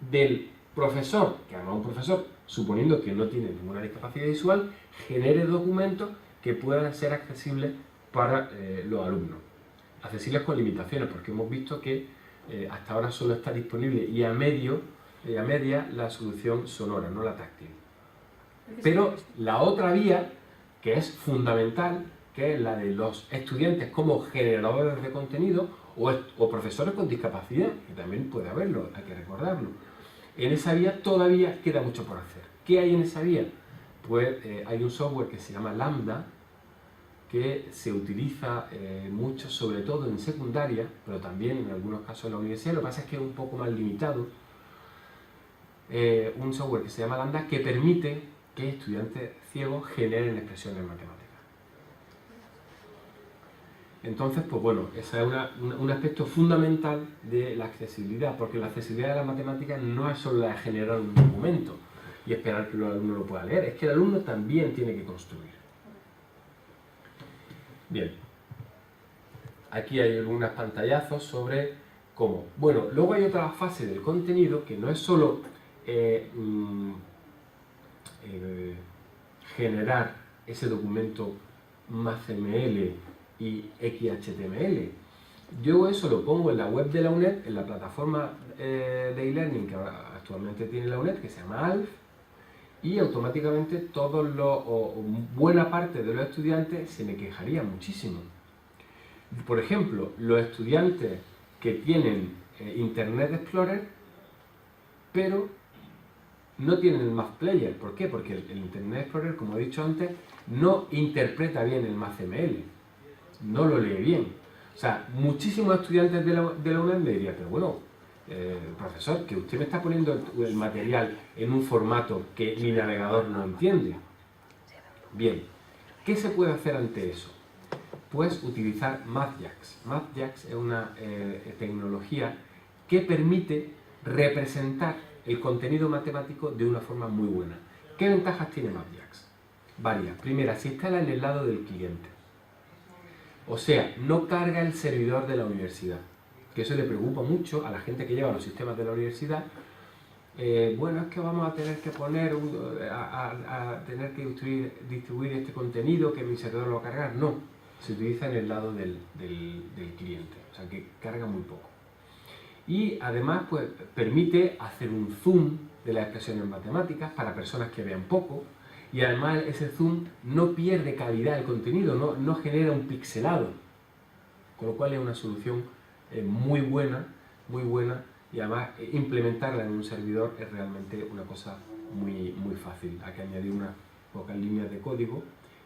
del profesor, que además un profesor, suponiendo que no tiene ninguna discapacidad visual, genere documentos que puedan ser accesibles para los alumnos. Accesibles con limitaciones, porque hemos visto que hasta ahora solo está disponible y a media la solución sonora, no la táctil. Pero la otra vía, que es fundamental, que es la de los estudiantes como generadores de contenido o profesores con discapacidad, que también puede haberlo, hay que recordarlo. En esa vía todavía queda mucho por hacer. ¿Qué hay en esa vía? Pues hay un software que se llama Lambda, que se utiliza mucho, sobre todo en secundaria, pero también en algunos casos en la universidad. Lo que pasa es que es un poco más limitado. Un software que se llama Lambda que permite que estudiantes ciegos generen expresiones matemáticas. Entonces, pues bueno, ese es un aspecto fundamental de la accesibilidad, porque la accesibilidad de las matemáticas no es solo la de generar un documento y esperar que el alumno lo pueda leer, es que el alumno también tiene que construir. Bien, aquí hay algunos pantallazos sobre cómo. Bueno, luego hay otra fase del contenido que no es solo generar ese documento más CML y XHTML. Yo eso lo pongo en la web de la UNED, en la plataforma de e-learning que actualmente tiene la UNED, que se llama ALF, y automáticamente buena parte de los estudiantes se me quejarían muchísimo. Por ejemplo, los estudiantes que tienen Internet Explorer, pero no tienen el Math Player. ¿Por qué? Porque el Internet Explorer, como he dicho antes, no interpreta bien el MathML. No lo lee bien. O sea, muchísimos estudiantes de la UNED me dirían, pero bueno, profesor, que usted me está poniendo el material en un formato que mi navegador no entiende. Bien, ¿qué se puede hacer ante eso? Pues utilizar MathJax. MathJax es una tecnología que permite representar el contenido matemático de una forma muy buena. ¿Qué ventajas tiene MathJax? Varias. Primera, se instala en el lado del cliente. O sea, no carga el servidor de la universidad, que eso le preocupa mucho a la gente que lleva los sistemas de la universidad. Bueno, es que vamos a tener que poner, tener que distribuir este contenido, que mi servidor lo va a cargar. No, se utiliza en el lado del cliente, o sea que carga muy poco. Y además pues, permite hacer un zoom de las expresiones matemáticas para personas que vean poco. Y además ese zoom no pierde calidad del contenido, no genera un pixelado, con lo cual es una solución muy buena, y además implementarla en un servidor es realmente una cosa muy fácil. Hay que añadir unas pocas líneas de código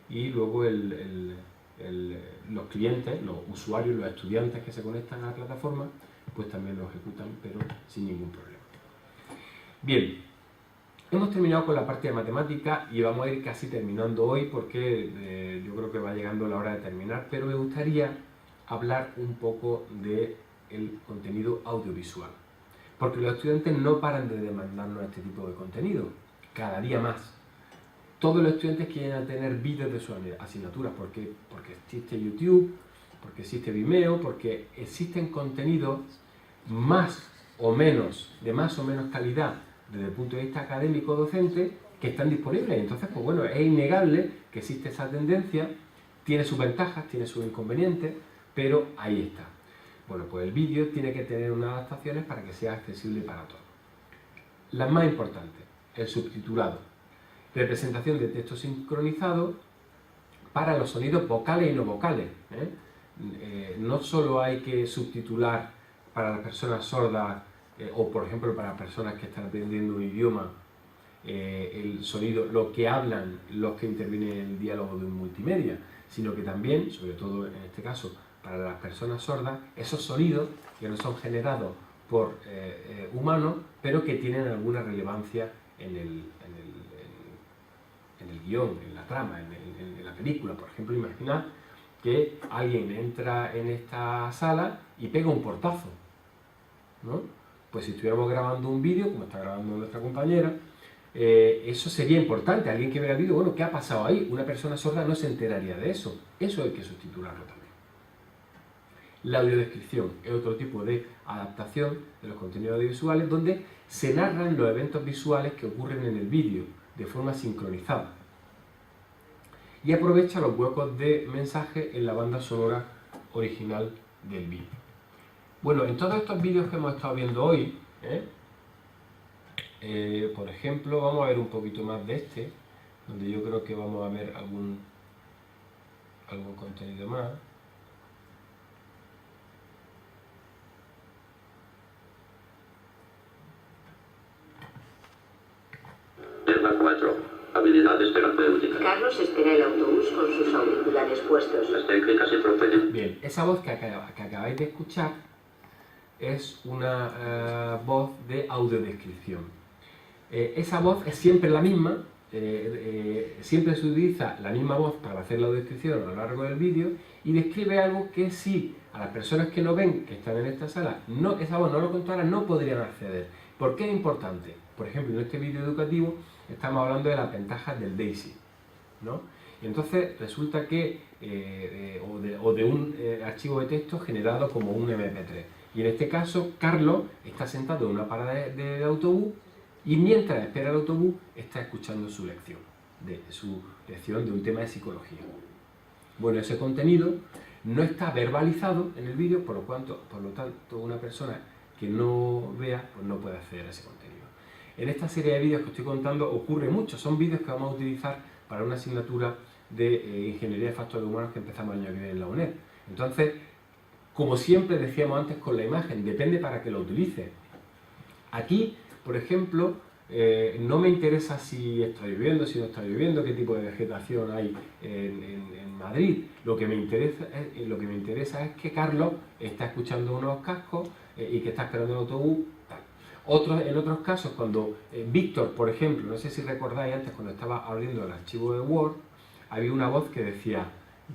y luego los clientes, los usuarios, los estudiantes que se conectan a la plataforma, pues también lo ejecutan, pero sin ningún problema. Bien. Hemos terminado con la parte de matemática y vamos a ir casi terminando hoy porque yo creo que va llegando la hora de terminar, pero me gustaría hablar un poco del contenido audiovisual. Porque los estudiantes no paran de demandarnos este tipo de contenido, cada día más. Todos los estudiantes quieren tener vídeos de sus asignaturas, porque existe YouTube, porque existe Vimeo, porque existen contenidos de más o menos calidad desde el punto de vista académico docente que están disponibles. Entonces, pues bueno, es innegable que existe esa tendencia, tiene sus ventajas, tiene sus inconvenientes, pero ahí está. Bueno, pues el vídeo tiene que tener unas adaptaciones para que sea accesible para todos. Las más importantes, el subtitulado, representación de texto sincronizado para los sonidos vocales y no vocales. No solo hay que subtitular para las personas sordas o, por ejemplo, para personas que están aprendiendo un idioma, el sonido, lo que hablan los que intervienen en el diálogo de un multimedia, sino que también, sobre todo en este caso, para las personas sordas, esos sonidos que no son generados por humanos, pero que tienen alguna relevancia en el guión, en la trama, en la película. Por ejemplo, imaginad que alguien entra en esta sala y pega un portazo, ¿no? Pues si estuviéramos grabando un vídeo, como está grabando nuestra compañera, eso sería importante. Alguien que vea el vídeo, bueno, ¿qué ha pasado ahí? Una persona sorda no se enteraría de eso. Eso hay que subtitularlo también. La audiodescripción es otro tipo de adaptación de los contenidos audiovisuales donde se narran los eventos visuales que ocurren en el vídeo de forma sincronizada y aprovecha los huecos de mensaje en la banda sonora original del vídeo. Bueno, en todos estos vídeos que hemos estado viendo hoy, por ejemplo, vamos a ver un poquito más de este, donde yo creo que vamos a ver algún contenido más. Tema 4. Habilidades terapéuticas. Carlos espera el autobús con sus auriculares puestos. Las técnicas y procedimientos. Bien, esa voz que acabáis de escuchar es una voz de audiodescripción. Esa voz es siempre la misma, siempre se utiliza la misma voz para hacer la audiodescripción a lo largo del vídeo y describe algo que si a las personas que no ven, que están en esta sala, esa voz no lo contara, no podrían acceder. ¿Por qué es importante? Por ejemplo, en este vídeo educativo estamos hablando de las ventajas del DAISY, ¿no? Y entonces resulta que, o de un archivo de texto generado como un MP3. Y en este caso, Carlos está sentado en una parada de autobús y mientras espera el autobús está escuchando su lección de un tema de psicología. Bueno, ese contenido no está verbalizado en el vídeo, por lo tanto, una persona que no vea, pues no puede acceder a ese contenido. En esta serie de vídeos que estoy contando ocurre mucho, son vídeos que vamos a utilizar para una asignatura de Ingeniería de Factores Humanos que empezamos el año que viene en la UNED. Entonces, como siempre decíamos antes con la imagen, depende para qué lo utilice. Aquí, por ejemplo, no me interesa si está lloviendo, si no está lloviendo, qué tipo de vegetación hay en Madrid. Lo que me interesa es que Carlos está escuchando unos cascos y que está esperando el autobús. En otros casos, cuando Víctor, por ejemplo, no sé si recordáis antes cuando estaba abriendo el archivo de Word, había una voz que decía: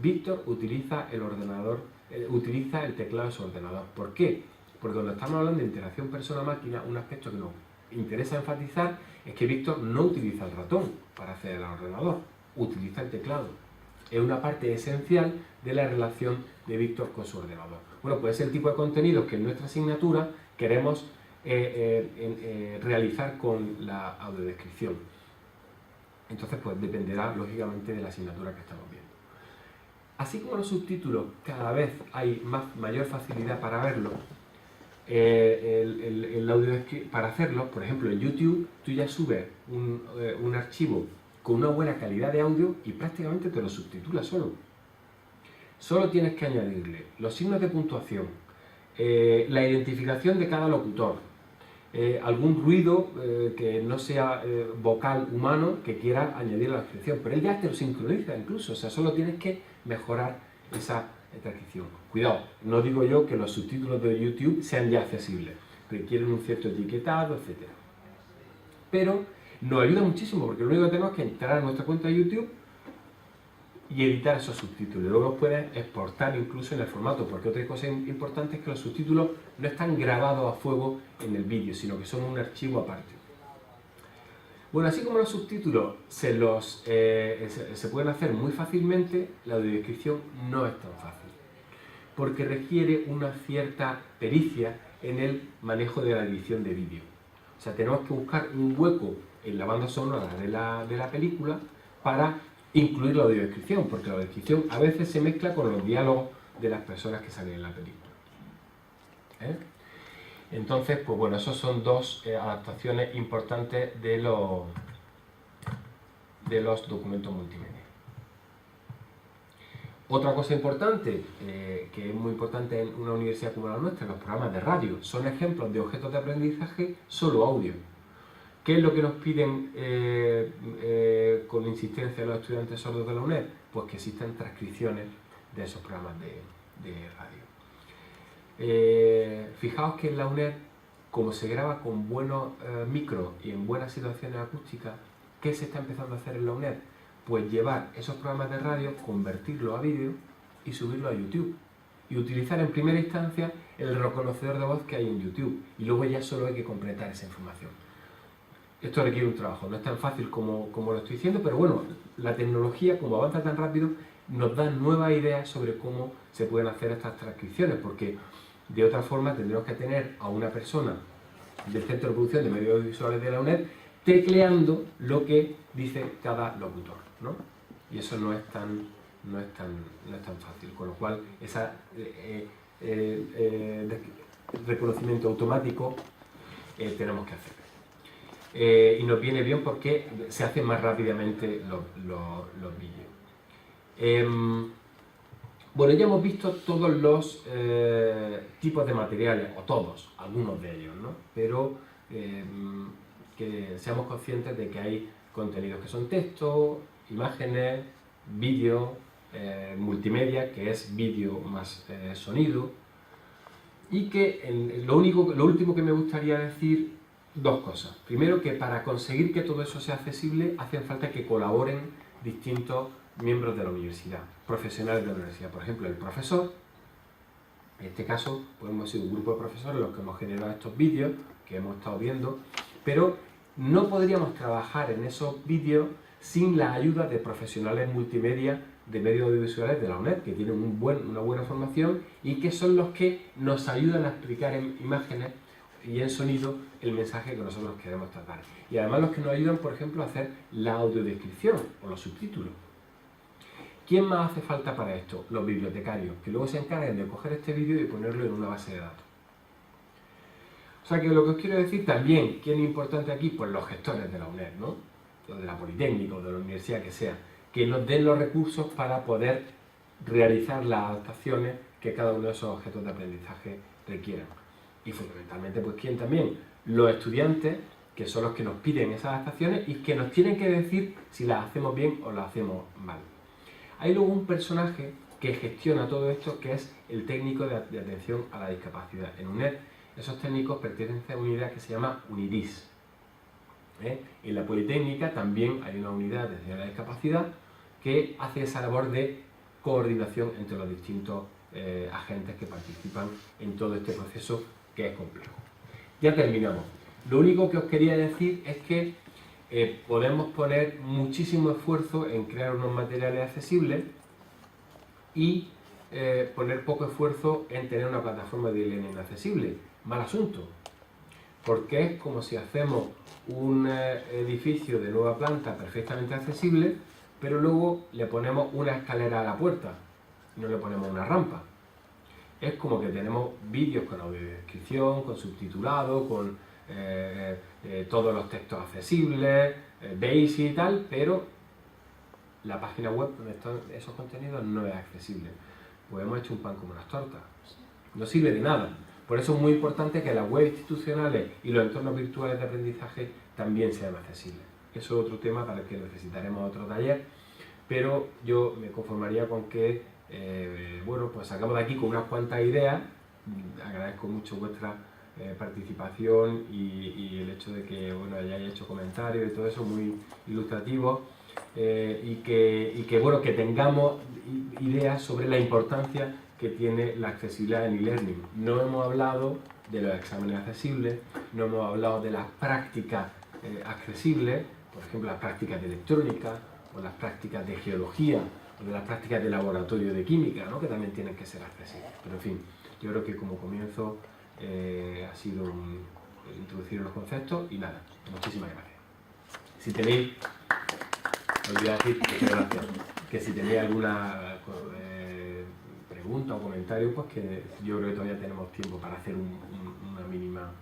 Víctor utiliza el teclado de su ordenador. ¿Por qué? Porque cuando estamos hablando de interacción persona-máquina, un aspecto que nos interesa enfatizar es que Víctor no utiliza el ratón para acceder al ordenador, utiliza el teclado. Es una parte esencial de la relación de Víctor con su ordenador. Bueno, pues es el tipo de contenidos que en nuestra asignatura queremos realizar con la audiodescripción. Entonces, pues dependerá lógicamente de la asignatura que estamos viendo. Así como los subtítulos cada vez hay mayor facilidad para verlos, para hacerlo, por ejemplo en YouTube, tú ya subes un archivo con una buena calidad de audio y prácticamente te lo subtitulas solo. Solo tienes que añadirle los signos de puntuación, la identificación de cada locutor, algún ruido que no sea vocal humano que quiera añadir a la descripción, pero él ya te lo sincroniza incluso, o sea, solo tienes que mejorar esa transcripción. Cuidado, no digo yo que los subtítulos de YouTube sean ya accesibles, requieren un cierto etiquetado, etc. Pero nos ayuda muchísimo porque lo único que tenemos es que entrar a nuestra cuenta de YouTube y editar esos subtítulos. Luego los puedes exportar incluso en el formato, porque otra cosa importante es que los subtítulos no están grabados a fuego en el vídeo, sino que son un archivo aparte. Bueno, así como los subtítulos se pueden hacer muy fácilmente, la audiodescripción no es tan fácil, porque requiere una cierta pericia en el manejo de la edición de vídeo. O sea, tenemos que buscar un hueco en la banda sonora de la película para incluir la audiodescripción, porque la audiodescripción a veces se mezcla con los diálogos de las personas que salen en la película. Entonces, pues bueno, esos son dos adaptaciones importantes de los documentos multimedia. Otra cosa importante, que es muy importante en una universidad como la nuestra, los programas de radio, son ejemplos de objetos de aprendizaje solo audio. ¿Qué es lo que nos piden con insistencia los estudiantes sordos de la UNED? Pues que existan transcripciones de esos programas de radio. Fijaos que en la UNED, como se graba con buenos micros y en buenas situaciones acústicas, ¿qué se está empezando a hacer en la UNED? Pues llevar esos programas de radio, convertirlos a vídeo y subirlos a YouTube. Y utilizar en primera instancia el reconocedor de voz que hay en YouTube. Y luego ya solo hay que completar esa información. Esto requiere un trabajo, no es tan fácil como lo estoy diciendo, pero bueno, la tecnología, como avanza tan rápido, nos da nuevas ideas sobre cómo se pueden hacer estas transcripciones, porque de otra forma tendremos que tener a una persona del Centro de Producción de Medios Audiovisuales de la UNED tecleando lo que dice cada locutor, ¿no? Y eso no es tan fácil, con lo cual ese reconocimiento automático tenemos que hacer. Y nos viene bien porque se hacen más rápidamente los vídeos. Bueno, ya hemos visto todos los tipos de materiales, o todos, algunos de ellos, ¿no? Pero que seamos conscientes de que hay contenidos que son texto, imágenes, vídeo, multimedia, que es vídeo más sonido, y que lo último que me gustaría decir, dos cosas. Primero, que para conseguir que todo eso sea accesible, hacen falta que colaboren distintos miembros de la universidad, profesionales de la universidad. Por ejemplo, el profesor, en este caso, pues hemos sido un grupo de profesores los que hemos generado estos vídeos que hemos estado viendo, pero no podríamos trabajar en esos vídeos sin la ayuda de profesionales multimedia de medios audiovisuales de la UNED, que tienen una buena formación y que son los que nos ayudan a explicar en imágenes y en sonido el mensaje que nosotros queremos tratar. Y además los que nos ayudan, por ejemplo, a hacer la audiodescripción o los subtítulos. ¿Quién más hace falta para esto? Los bibliotecarios, que luego se encarguen de coger este vídeo y ponerlo en una base de datos. O sea que lo que os quiero decir también, ¿quién es importante aquí? Pues los gestores de la UNED, ¿no? O de la Politécnica o de la universidad que sea, que nos den los recursos para poder realizar las adaptaciones que cada uno de esos objetos de aprendizaje requieran. Y fundamentalmente, pues ¿quién también? Los estudiantes, que son los que nos piden esas adaptaciones y que nos tienen que decir si las hacemos bien o las hacemos mal. Hay luego un personaje que gestiona todo esto, que es el técnico de atención a la discapacidad. En UNED, esos técnicos pertenecen a una unidad que se llama UNIDIS. En la Politécnica también hay una unidad de atención a la discapacidad que hace esa labor de coordinación entre los distintos agentes que participan en todo este proceso que es complejo. Ya terminamos. Lo único que os quería decir es que podemos poner muchísimo esfuerzo en crear unos materiales accesibles y poner poco esfuerzo en tener una plataforma de e-learning accesible. Mal asunto, porque es como si hacemos un edificio de nueva planta perfectamente accesible, pero luego le ponemos una escalera a la puerta y no le ponemos una rampa. Es como que tenemos vídeos con audiodescripción, con subtitulado, con todos los textos accesibles, basic y tal, pero la página web donde están esos contenidos no es accesible. Pues hemos hecho un pan como unas tortas. No sirve de nada. Por eso es muy importante que las webs institucionales y los entornos virtuales de aprendizaje también sean accesibles. Eso es otro tema para el que necesitaremos otro taller, pero yo me conformaría con que bueno, pues sacamos de aquí con unas cuantas ideas. Agradezco mucho vuestra participación y el hecho de que bueno, hayáis hecho comentarios y todo eso muy ilustrativo, y que bueno, que tengamos ideas sobre la importancia que tiene la accesibilidad en e-learning. No hemos hablado de los exámenes accesibles, no hemos hablado de las prácticas accesibles, por ejemplo las prácticas de electrónica o las prácticas de geología o de las prácticas de laboratorio de química, ¿no? Que también tienen que ser accesibles. Pero en fin, yo creo que como comienzo ha sido introducir los conceptos y nada, muchísimas gracias. Si tenéis, olvidé decir, gracias, que si tenéis alguna pregunta o comentario, pues que yo creo que todavía tenemos tiempo para hacer una mínima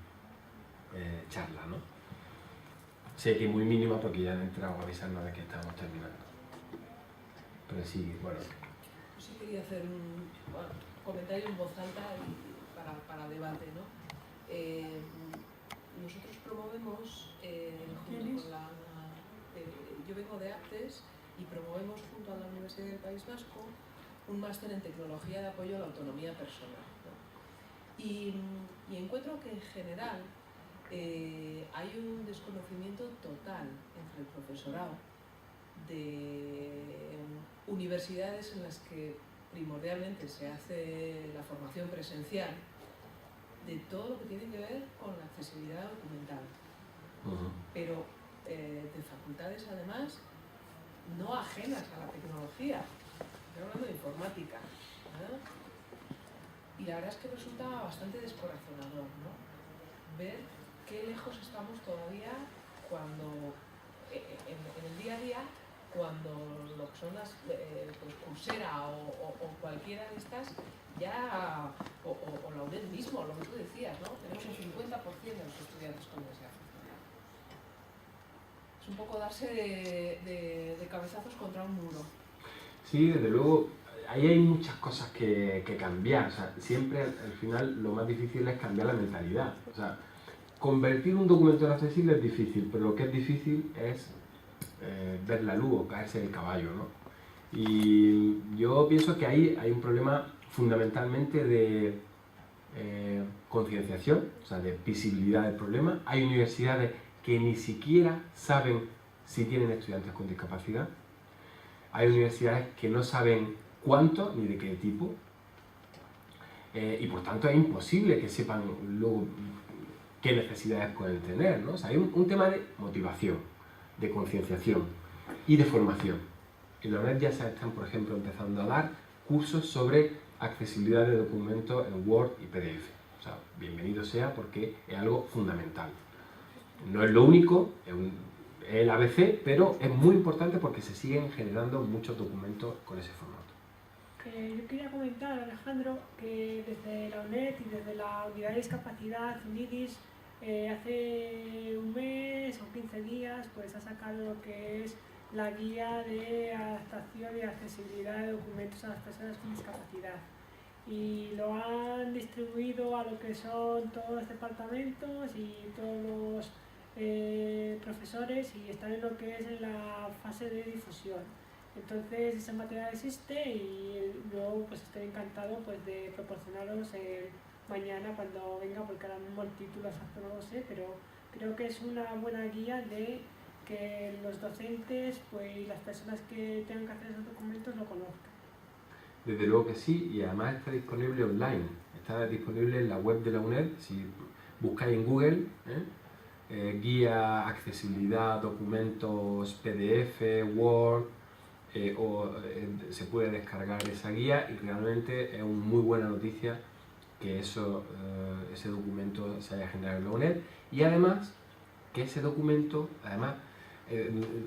charla, ¿no? Sé que muy mínima porque ya han entrado a avisarnos de que estamos terminando. Pero sí, bueno. Sí quería hacer un comentario en voz alta para debate, ¿no? Nosotros promovemos, junto con yo vengo de Artes y promovemos junto a la Universidad del País Vasco un máster en tecnología de apoyo a la autonomía personal, ¿no? Y encuentro que en general hay un desconocimiento total entre el profesorado de universidades en las que primordialmente se hace la formación presencial, de todo lo que tiene que ver con la accesibilidad documental, pero de facultades además no ajenas a la tecnología, estoy hablando de informática, ¿no? Y la verdad es que resulta bastante descorazonador, ¿no? Ver qué lejos estamos todavía cuando en el día a día, cuando lo que son las pues Coursera o cualquiera de estas ya, o la UNED mismo, lo que tú decías, ¿no? Tenemos un 50% de los estudiantes con necesidad funcional. Es un poco darse de cabezazos contra un muro. Sí, desde luego, ahí hay muchas cosas que cambiar. O sea, siempre al final lo más difícil es cambiar la mentalidad. O sea, convertir un documento en accesible es difícil, pero lo que es difícil es ver la luz o caerse del caballo, ¿no? Y yo pienso que ahí hay un problema fundamentalmente de concienciación, o sea, de visibilidad del problema. Hay universidades que ni siquiera saben si tienen estudiantes con discapacidad. Hay universidades que no saben cuánto ni de qué tipo. Y por tanto es imposible que sepan luego qué necesidades pueden tener, ¿no? O sea, hay un tema de motivación, de concienciación y de formación. En la UNED ya se están, por ejemplo, empezando a dar cursos sobre accesibilidad de documentos en Word y PDF. O sea, bienvenido sea porque es algo fundamental. No es lo único, es el ABC, pero es muy importante porque se siguen generando muchos documentos con ese formato. Yo quería comentar, Alejandro, que desde la UNED y desde la Unidad de Discapacidad, UNIDIS, hace un mes o 15 días pues ha sacado lo que es la guía de adaptación y accesibilidad de documentos a las personas con discapacidad. Y lo han distribuido a lo que son todos los departamentos y todos los profesores, y están en lo que es en la fase de difusión. Entonces esa material existe y yo pues estoy encantado pues de proporcionaros mañana cuando venga, porque ahora mismo el título exacto no lo sé, pero creo que es una buena guía de que los docentes pues, y las personas que tengan que hacer esos documentos lo conozcan. Desde luego que sí, y además está disponible online. Está disponible en la web de la UNED. Si buscáis en Google, guía, accesibilidad, documentos, PDF, Word, se puede descargar esa guía, y realmente es una muy buena noticia que ese documento se haya generado en la UNED, y además que ese documento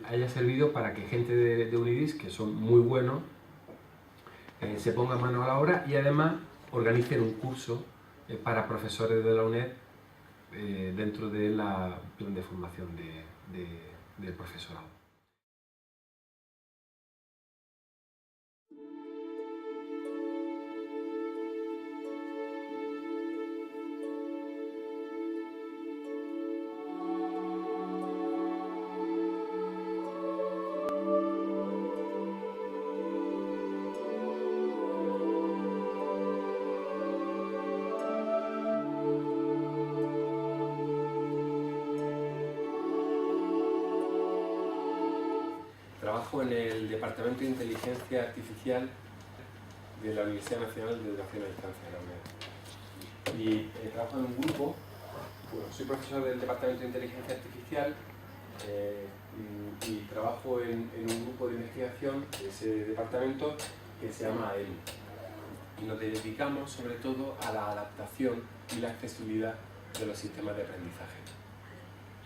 haya servido para que gente de UNIDIS, que son muy buenos, se ponga mano a la obra y además organicen un curso para profesores de la UNED dentro de la plan de formación del profesorado. Trabajo en el Departamento de Inteligencia Artificial de la Universidad Nacional de Educación a Distancia de la UNED. Y trabajo en un grupo, soy profesor del Departamento de Inteligencia Artificial y trabajo en un grupo de investigación de ese departamento que se llama AEL. Y nos dedicamos sobre todo a la adaptación y la accesibilidad de los sistemas de aprendizaje.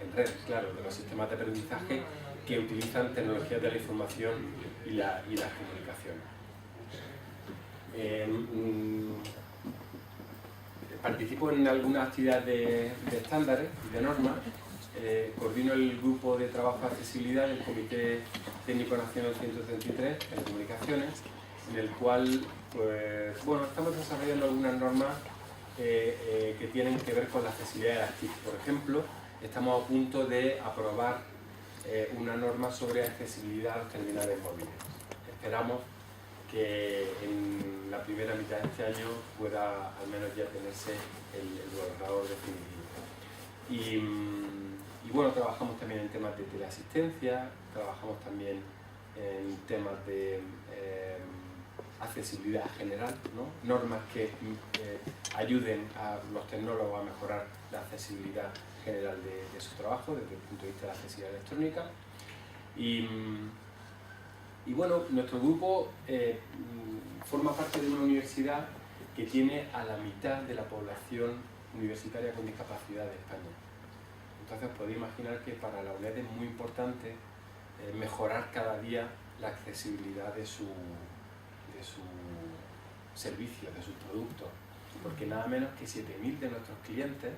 en redes, claro, de los sistemas de aprendizaje que utilizan tecnologías de la información y las comunicaciones. Participo en algunas actividades de estándares y de normas. Coordino el grupo de trabajo de accesibilidad del Comité Técnico Nacional 133 de Telecomunicaciones, en el cual pues, bueno, estamos desarrollando algunas normas que tienen que ver con la accesibilidad de las TIC. Por ejemplo, estamos a punto de aprobar una norma sobre accesibilidad a los terminales móviles. Esperamos que en la primera mitad de este año pueda al menos ya tenerse el borrador definitivo. Y bueno, trabajamos también en temas de teleasistencia, trabajamos también en temas de accesibilidad general, ¿no? Normas que ayuden a los tecnólogos a mejorar la accesibilidad general de su trabajo desde el punto de vista de la accesibilidad electrónica. Y bueno, nuestro grupo forma parte de una universidad que tiene a la mitad de la población universitaria con discapacidad de España. Entonces podéis imaginar que para la UNED es muy importante mejorar cada día la accesibilidad de su servicio, de sus productos, porque nada menos que 7.000 de nuestros clientes,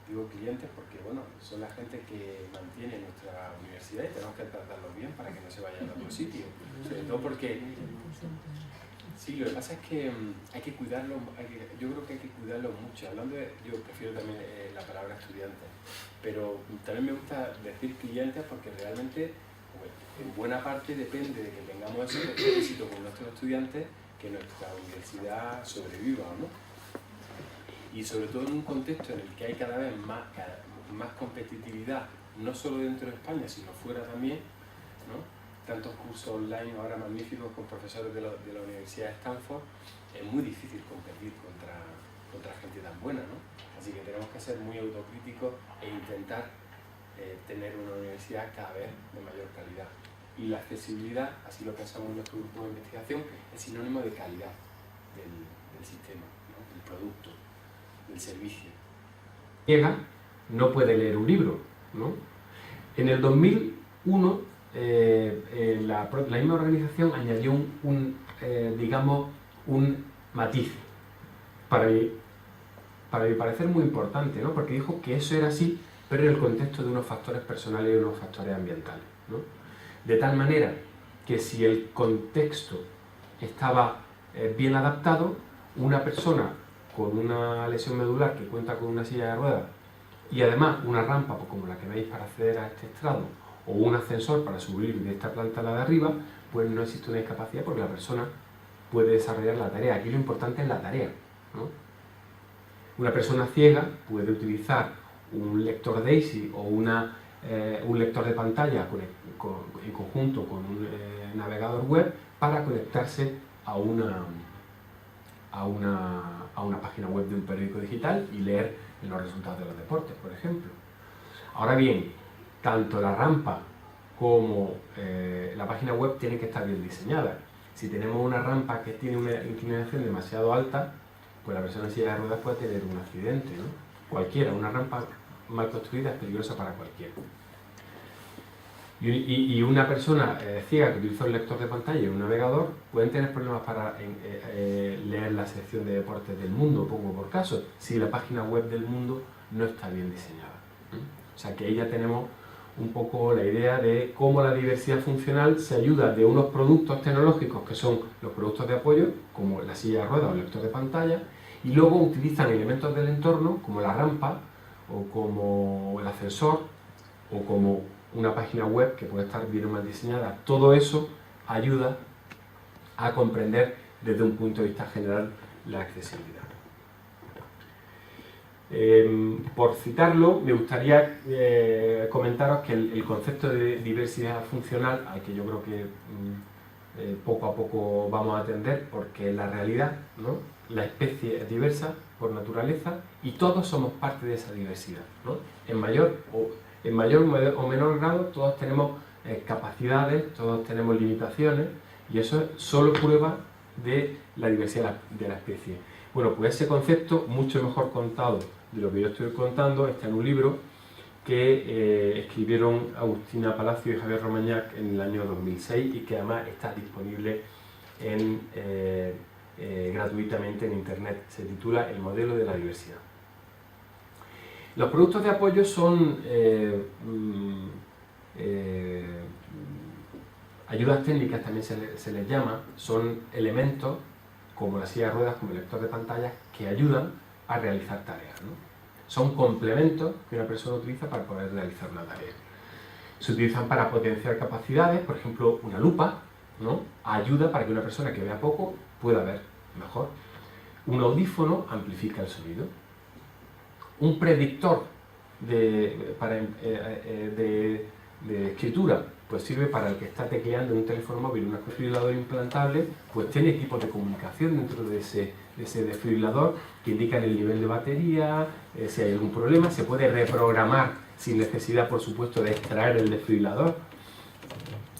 digo clientes porque bueno, son la gente que mantiene nuestra universidad y tenemos que tratarlos bien para que no se vayan a otro sitio, sobre todo porque sí, lo que pasa es que hay que cuidarlo, yo creo que hay que cuidarlo mucho. Yo prefiero también la palabra estudiantes, pero también me gusta decir clientes porque realmente en buena parte depende de que tengamos ese éxito con nuestros estudiantes, que nuestra universidad sobreviva, ¿no? Y sobre todo en un contexto en el que hay cada vez más competitividad, no solo dentro de España, sino fuera también, ¿no? Tantos cursos online ahora magníficos con profesores de la Universidad de Stanford, es muy difícil competir contra gente tan buena, ¿no? Así que tenemos que ser muy autocríticos e intentar tener una universidad cada vez de mayor calidad. Y la accesibilidad, así lo pensamos en nuestro grupo de investigación, es sinónimo de calidad del sistema, ¿no? Del producto, del servicio. Ciega no puede leer un libro, ¿no? En el 2001 la misma organización añadió digamos, un matiz para mi parecer muy importante, ¿no? Porque dijo que eso era así, pero en el contexto de unos factores personales y unos factores ambientales, ¿no? De tal manera que si el contexto estaba bien adaptado, una persona con una lesión medular que cuenta con una silla de ruedas y además una rampa como la que veis para acceder a este estrado o un ascensor para subir de esta planta a la de arriba, pues no existe una discapacidad porque la persona puede desarrollar la tarea. Aquí lo importante es la tarea, ¿no? Una persona ciega puede utilizar un lector DAISY o un lector de pantalla en conjunto con un navegador web para conectarse a una página web de un periódico digital y leer los resultados de los deportes, por ejemplo. Ahora bien, tanto la rampa como la página web tienen que estar bien diseñadas. Si tenemos una rampa que tiene una inclinación demasiado alta, pues la persona en silla de ruedas puede tener un accidente, ¿no? Cualquiera, una rampa mal construida es peligrosa para cualquiera. Y una persona ciega que utiliza un lector de pantalla y un navegador pueden tener problemas para leer la sección de deportes del Mundo, pongo por caso, si la página web del Mundo no está bien diseñada. O sea que ahí ya tenemos un poco la idea de cómo la diversidad funcional se ayuda de unos productos tecnológicos que son los productos de apoyo, como la silla de ruedas o el lector de pantalla, y luego utilizan elementos del entorno como la rampa o como el ascensor o como una página web que puede estar bien o mal diseñada. Todo eso ayuda a comprender desde un punto de vista general la accesibilidad. Por citarlo, me gustaría comentaros que el concepto de diversidad funcional, al que yo creo que poco a poco vamos a atender, porque en la realidad, ¿no?, la especie es diversa por naturaleza y todos somos parte de esa diversidad, ¿no? En mayor o menor grado todos tenemos capacidades, todos tenemos limitaciones y eso es solo prueba de la diversidad de la especie. Bueno, pues ese concepto, mucho mejor contado de lo que yo estoy contando, está en un libro que escribieron Agustina Palacio y Javier Romañac en el año 2006 y que además está disponible gratuitamente en internet. Se titula El modelo de la diversidad. Los productos de apoyo son ayudas técnicas, también se les llama, son elementos como la silla de ruedas, como el lector de pantallas, que ayudan a realizar tareas, ¿no? Son complementos que una persona utiliza para poder realizar una tarea. Se utilizan para potenciar capacidades, por ejemplo, una lupa, ¿no? Ayuda para que una persona que vea poco pueda ver mejor. Un audífono amplifica el sonido. Un predictor de escritura pues sirve para el que está tecleando en un teléfono móvil un desfibrilador implantable, pues tiene equipos de comunicación dentro de ese desfibrilador que indican el nivel de batería, si hay algún problema, se puede reprogramar sin necesidad, por supuesto, de extraer el desfibrilador.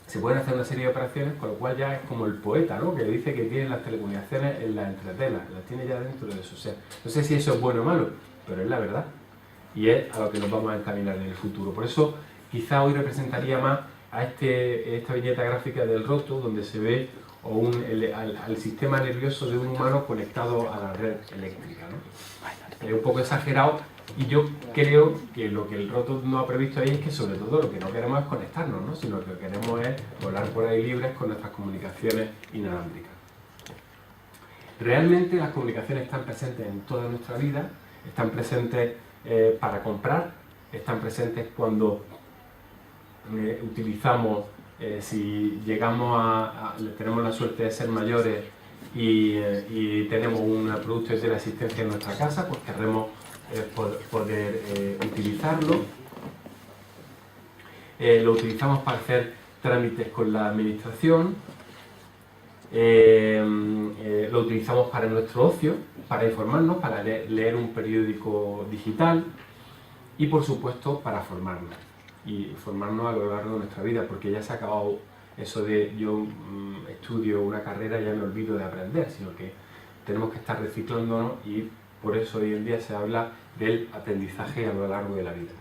Se pueden hacer una serie de operaciones, con lo cual ya es como el poeta, ¿no? Que dice que tiene las telecomunicaciones en las entretelas, las tiene ya dentro de su ser. No sé si eso es bueno o malo, pero es la verdad. Y es a lo que nos vamos a encaminar en el futuro. Por eso, quizá hoy representaría más a esta viñeta gráfica del roto, donde se ve al sistema nervioso de un humano conectado a la red eléctrica, ¿no? Es un poco exagerado y yo creo que lo que el roto no ha previsto ahí es que sobre todo lo que no queremos es conectarnos, ¿no? Sino que lo que queremos es volar por ahí libres con nuestras comunicaciones inalámbricas. Realmente las comunicaciones están presentes en toda nuestra vida, están presentes para comprar, están presentes cuando utilizamos, si llegamos tenemos la suerte de ser mayores y tenemos un producto de teleasistencia en nuestra casa, pues querremos poder utilizarlo. Lo utilizamos para hacer trámites con la administración, lo utilizamos para nuestro ocio, para informarnos, para leer un periódico digital y por supuesto para formarnos. Y formarnos a lo largo de nuestra vida, porque ya se ha acabado eso de yo estudio una carrera y ya me olvido de aprender, sino que tenemos que estar reciclándonos y por eso hoy en día se habla del aprendizaje a lo largo de la vida.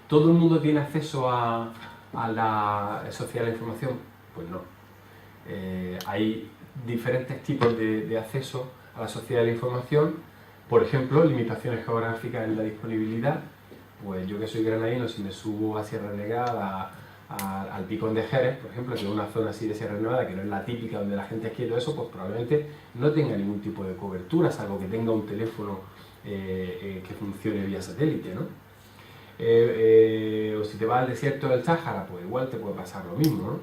¿Todo el mundo tiene acceso a la sociedad de la información? Pues no. Hay diferentes tipos de acceso a la sociedad de la información, por ejemplo, limitaciones geográficas en la disponibilidad. Pues yo que soy granadino, si me subo a Sierra Nevada, al Picón de Jerez, por ejemplo, que es una zona así de Sierra Nevada, que no es la típica donde la gente esquía y todo eso, pues probablemente no tenga ningún tipo de cobertura, salvo que tenga un teléfono que funcione vía satélite, ¿no? O si te vas al desierto del Sáhara, pues igual te puede pasar lo mismo, ¿no?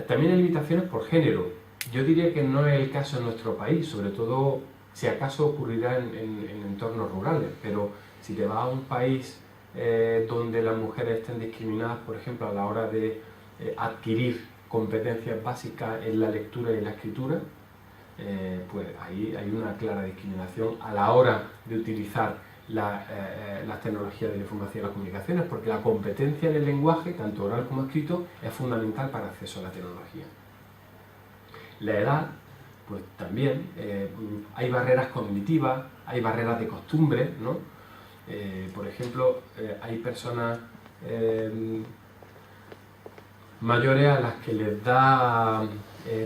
También hay limitaciones por género. Yo diría que no es el caso en nuestro país, sobre todo si acaso ocurrirá en entornos rurales, pero si te vas a un país donde las mujeres estén discriminadas, por ejemplo, a la hora de adquirir competencias básicas en la lectura y en la escritura, pues ahí hay una clara discriminación a la hora de utilizar las tecnologías de la información y las comunicaciones, porque la competencia en el lenguaje, tanto oral como escrito, es fundamental para el acceso a la tecnología. La edad, pues también, hay barreras cognitivas, hay barreras de costumbre, ¿no? Por ejemplo, hay personas mayores a las que les da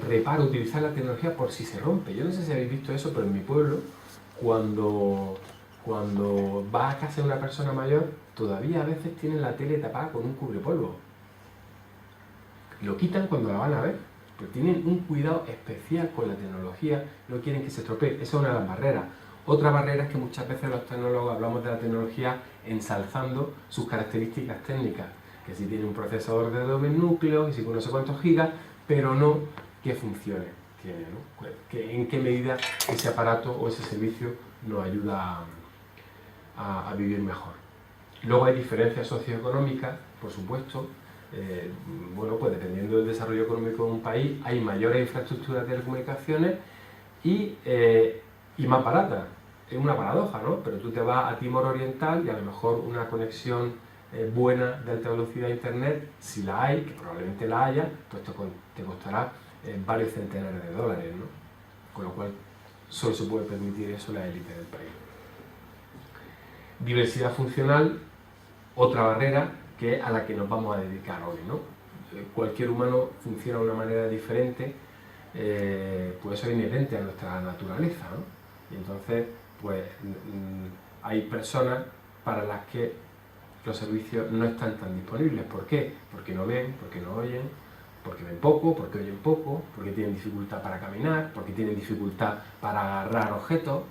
reparo utilizar la tecnología por si se rompe. Yo no sé si habéis visto eso, pero en mi pueblo, cuando vas a casa de una persona mayor, todavía a veces tienen la tele tapada con un cubrepolvo. Lo quitan cuando la van a ver, pero tienen un cuidado especial con la tecnología, no quieren que se estropee. Esa es una de las barreras. Otra barrera es que muchas veces los tecnólogos hablamos de la tecnología ensalzando sus características técnicas, que si tiene un procesador de 2000 núcleos y si con no sé cuántos gigas, pero no qué funciones tiene, ¿no? En qué medida ese aparato o ese servicio nos ayuda a vivir mejor. Luego hay diferencias socioeconómicas, por supuesto. Bueno, pues dependiendo del desarrollo económico de un país, hay mayores infraestructuras de telecomunicaciones y más baratas. Es una paradoja, ¿no? Pero tú te vas a Timor Oriental y a lo mejor una conexión buena de alta velocidad a internet, si la hay, que probablemente la haya, pues te costará varios centenares de dólares, ¿no? Con lo cual solo se puede permitir eso la élite del país. diversidad funcional, otra barrera que es a la que nos vamos a dedicar hoy, ¿no? Cualquier humano funciona de una manera diferente, pues eso es inherente a nuestra naturaleza, ¿no? Y entonces, pues hay personas para las que los servicios no están tan disponibles. ¿Por qué? Porque no ven, porque no oyen, porque ven poco, porque oyen poco, porque tienen dificultad para caminar, porque tienen dificultad para agarrar objetos,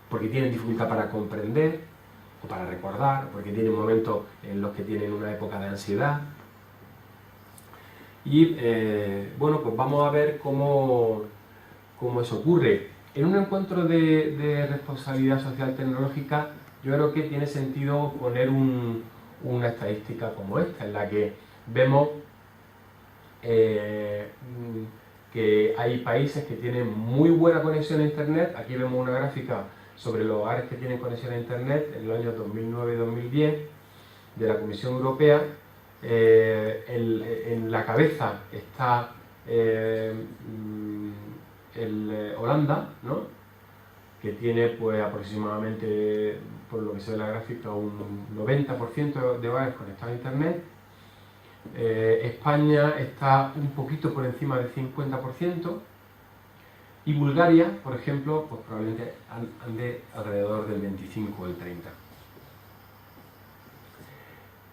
porque tienen dificultad para comprender o para recordar, porque tienen momentos en los que tienen una época de ansiedad. Y bueno, pues vamos a ver cómo eso ocurre. En un encuentro de responsabilidad social tecnológica, yo creo que tiene sentido poner una estadística como esta, en la que vemos que hay países que tienen muy buena conexión a Internet. Aquí vemos una gráfica sobre los hogares que tienen conexión a Internet en los años 2009 y 2010 de la Comisión Europea. En la cabeza está Holanda, ¿no? Que tiene pues aproximadamente, por lo que se ve en la gráfica, un 90% de hogares conectados a Internet. España está un poquito por encima del 50%, y Bulgaria, por ejemplo, pues probablemente ande alrededor del 25 o el 30%.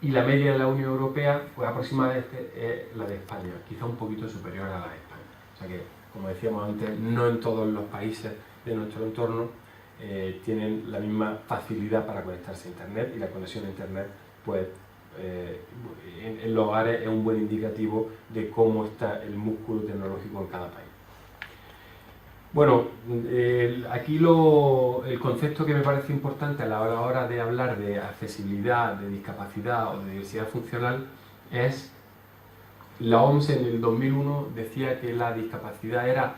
Y la media de la Unión Europea, pues aproximadamente es la de España, quizá un poquito superior a la de España. O sea que, como decíamos antes, no en todos los países de nuestro entorno tienen la misma facilidad para conectarse a Internet, y la conexión a Internet, pues en los hogares es un buen indicativo de cómo está el músculo tecnológico en cada país. Bueno, aquí el concepto que me parece importante a la hora de hablar de accesibilidad, de discapacidad o de diversidad funcional es, la OMS en el 2001 decía que la discapacidad era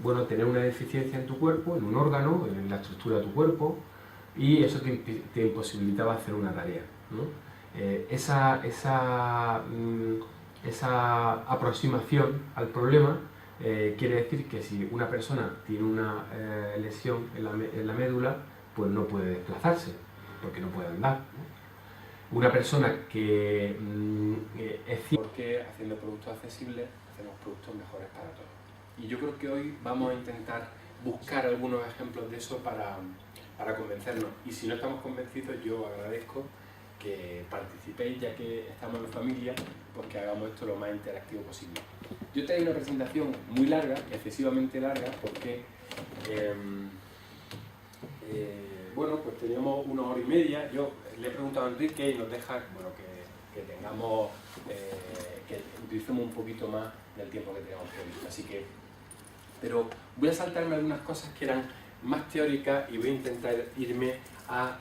bueno, tener una deficiencia en tu cuerpo, en un órgano, en la estructura de tu cuerpo, y eso te imposibilitaba hacer una tarea, ¿no? Esa aproximación al problema quiere decir que si una persona tiene una lesión en la médula, pues no puede desplazarse, porque no puede andar, ¿no? Una persona que es ciega... Porque haciendo productos accesibles, hacemos productos mejores para todos. Y yo creo que hoy vamos a intentar buscar algunos ejemplos de eso para convencernos. Y si no estamos convencidos, yo agradezco que participéis, ya que estamos en familia, pues que hagamos esto lo más interactivo posible. Yo traigo una presentación muy larga, excesivamente larga, porque bueno, pues teníamos 1 hora y media. Yo le he preguntado a Enrique y nos deja, bueno, que tengamos, que utilicemos un poquito más del tiempo que teníamos previsto. Así que, pero voy a saltarme algunas cosas que eran más teóricas y voy a intentar irme a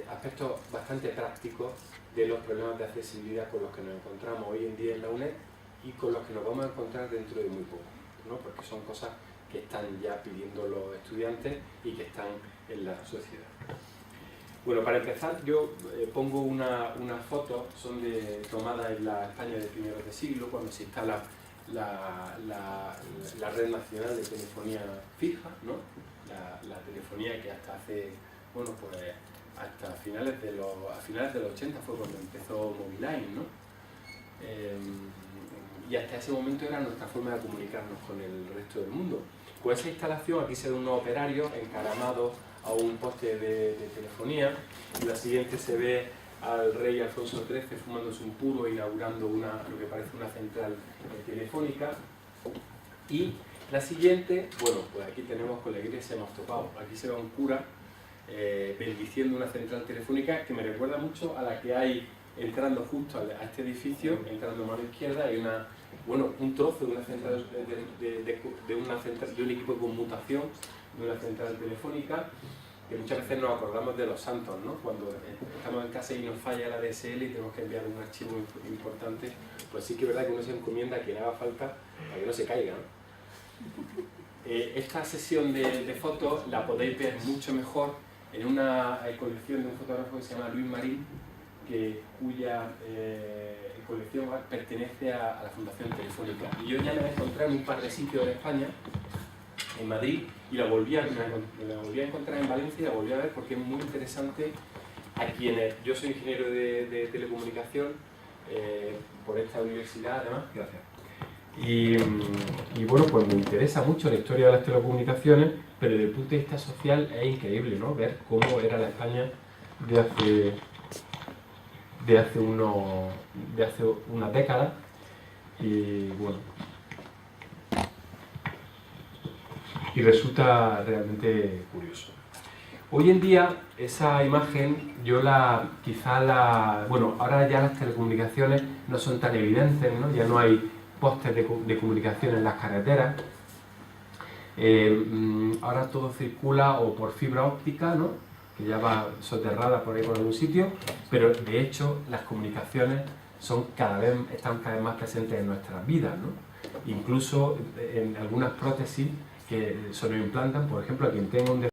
aspectos bastante prácticos de los problemas de accesibilidad con los que nos encontramos hoy en día en la UNED y con los que nos vamos a encontrar dentro de muy poco, ¿no? Porque son cosas que están ya pidiendo los estudiantes y que están en la sociedad. Bueno, para empezar, yo pongo una foto, son tomadas en la España de primeros de siglo, cuando se instala la red nacional de telefonía fija, ¿no? La telefonía que hasta hace, bueno, pues hasta finales de los 80 fue cuando empezó Moviline, ¿no? Y hasta ese momento era nuestra forma de comunicarnos con el resto del mundo. Con esa instalación, aquí se ve unos operarios encaramados a un poste de telefonía, y la siguiente se ve al rey Alfonso XIII fumándose un puro, inaugurando lo que parece una central telefónica. Y la siguiente, bueno, pues aquí tenemos, con la iglesia hemos topado, aquí se ve un cura bendiciendo una central telefónica que me recuerda mucho a la que hay entrando justo a este edificio, entrando a mano izquierda, hay un trozo de una central de un equipo de conmutación de una central telefónica, que muchas veces nos acordamos de los santos, ¿no? Cuando estamos en casa y nos falla la DSL y tenemos que enviar un archivo importante, pues sí que es verdad que uno se encomienda que le haga falta para que no se caiga, ¿no? Esta sesión de fotos la podéis ver mucho mejor en una colección de un fotógrafo que se llama Luis Marín, cuya colección pertenece a la Fundación Telefónica. Y yo ya me he encontrado en un par de sitios de España en Madrid y la volví a encontrar en Valencia y la volví a ver porque es muy interesante a quienes... Yo soy ingeniero de telecomunicación por esta universidad, además. Gracias. Y bueno, pues me interesa mucho la historia de las telecomunicaciones, pero desde el punto de vista social es increíble, ¿no? Ver cómo era la España de hace unas décadas. Y bueno, y resulta realmente curioso. Hoy en día esa imagen bueno, ahora ya las telecomunicaciones no son tan evidentes, ¿no? Ya no hay postes de comunicación en las carreteras. Ahora todo circula o por fibra óptica, ¿no? Que ya va soterrada por ahí por algún sitio, pero de hecho las comunicaciones están cada vez más presentes en nuestras vidas, ¿no? Incluso en algunas prótesis que se nos implantan, por ejemplo, a quien tenga un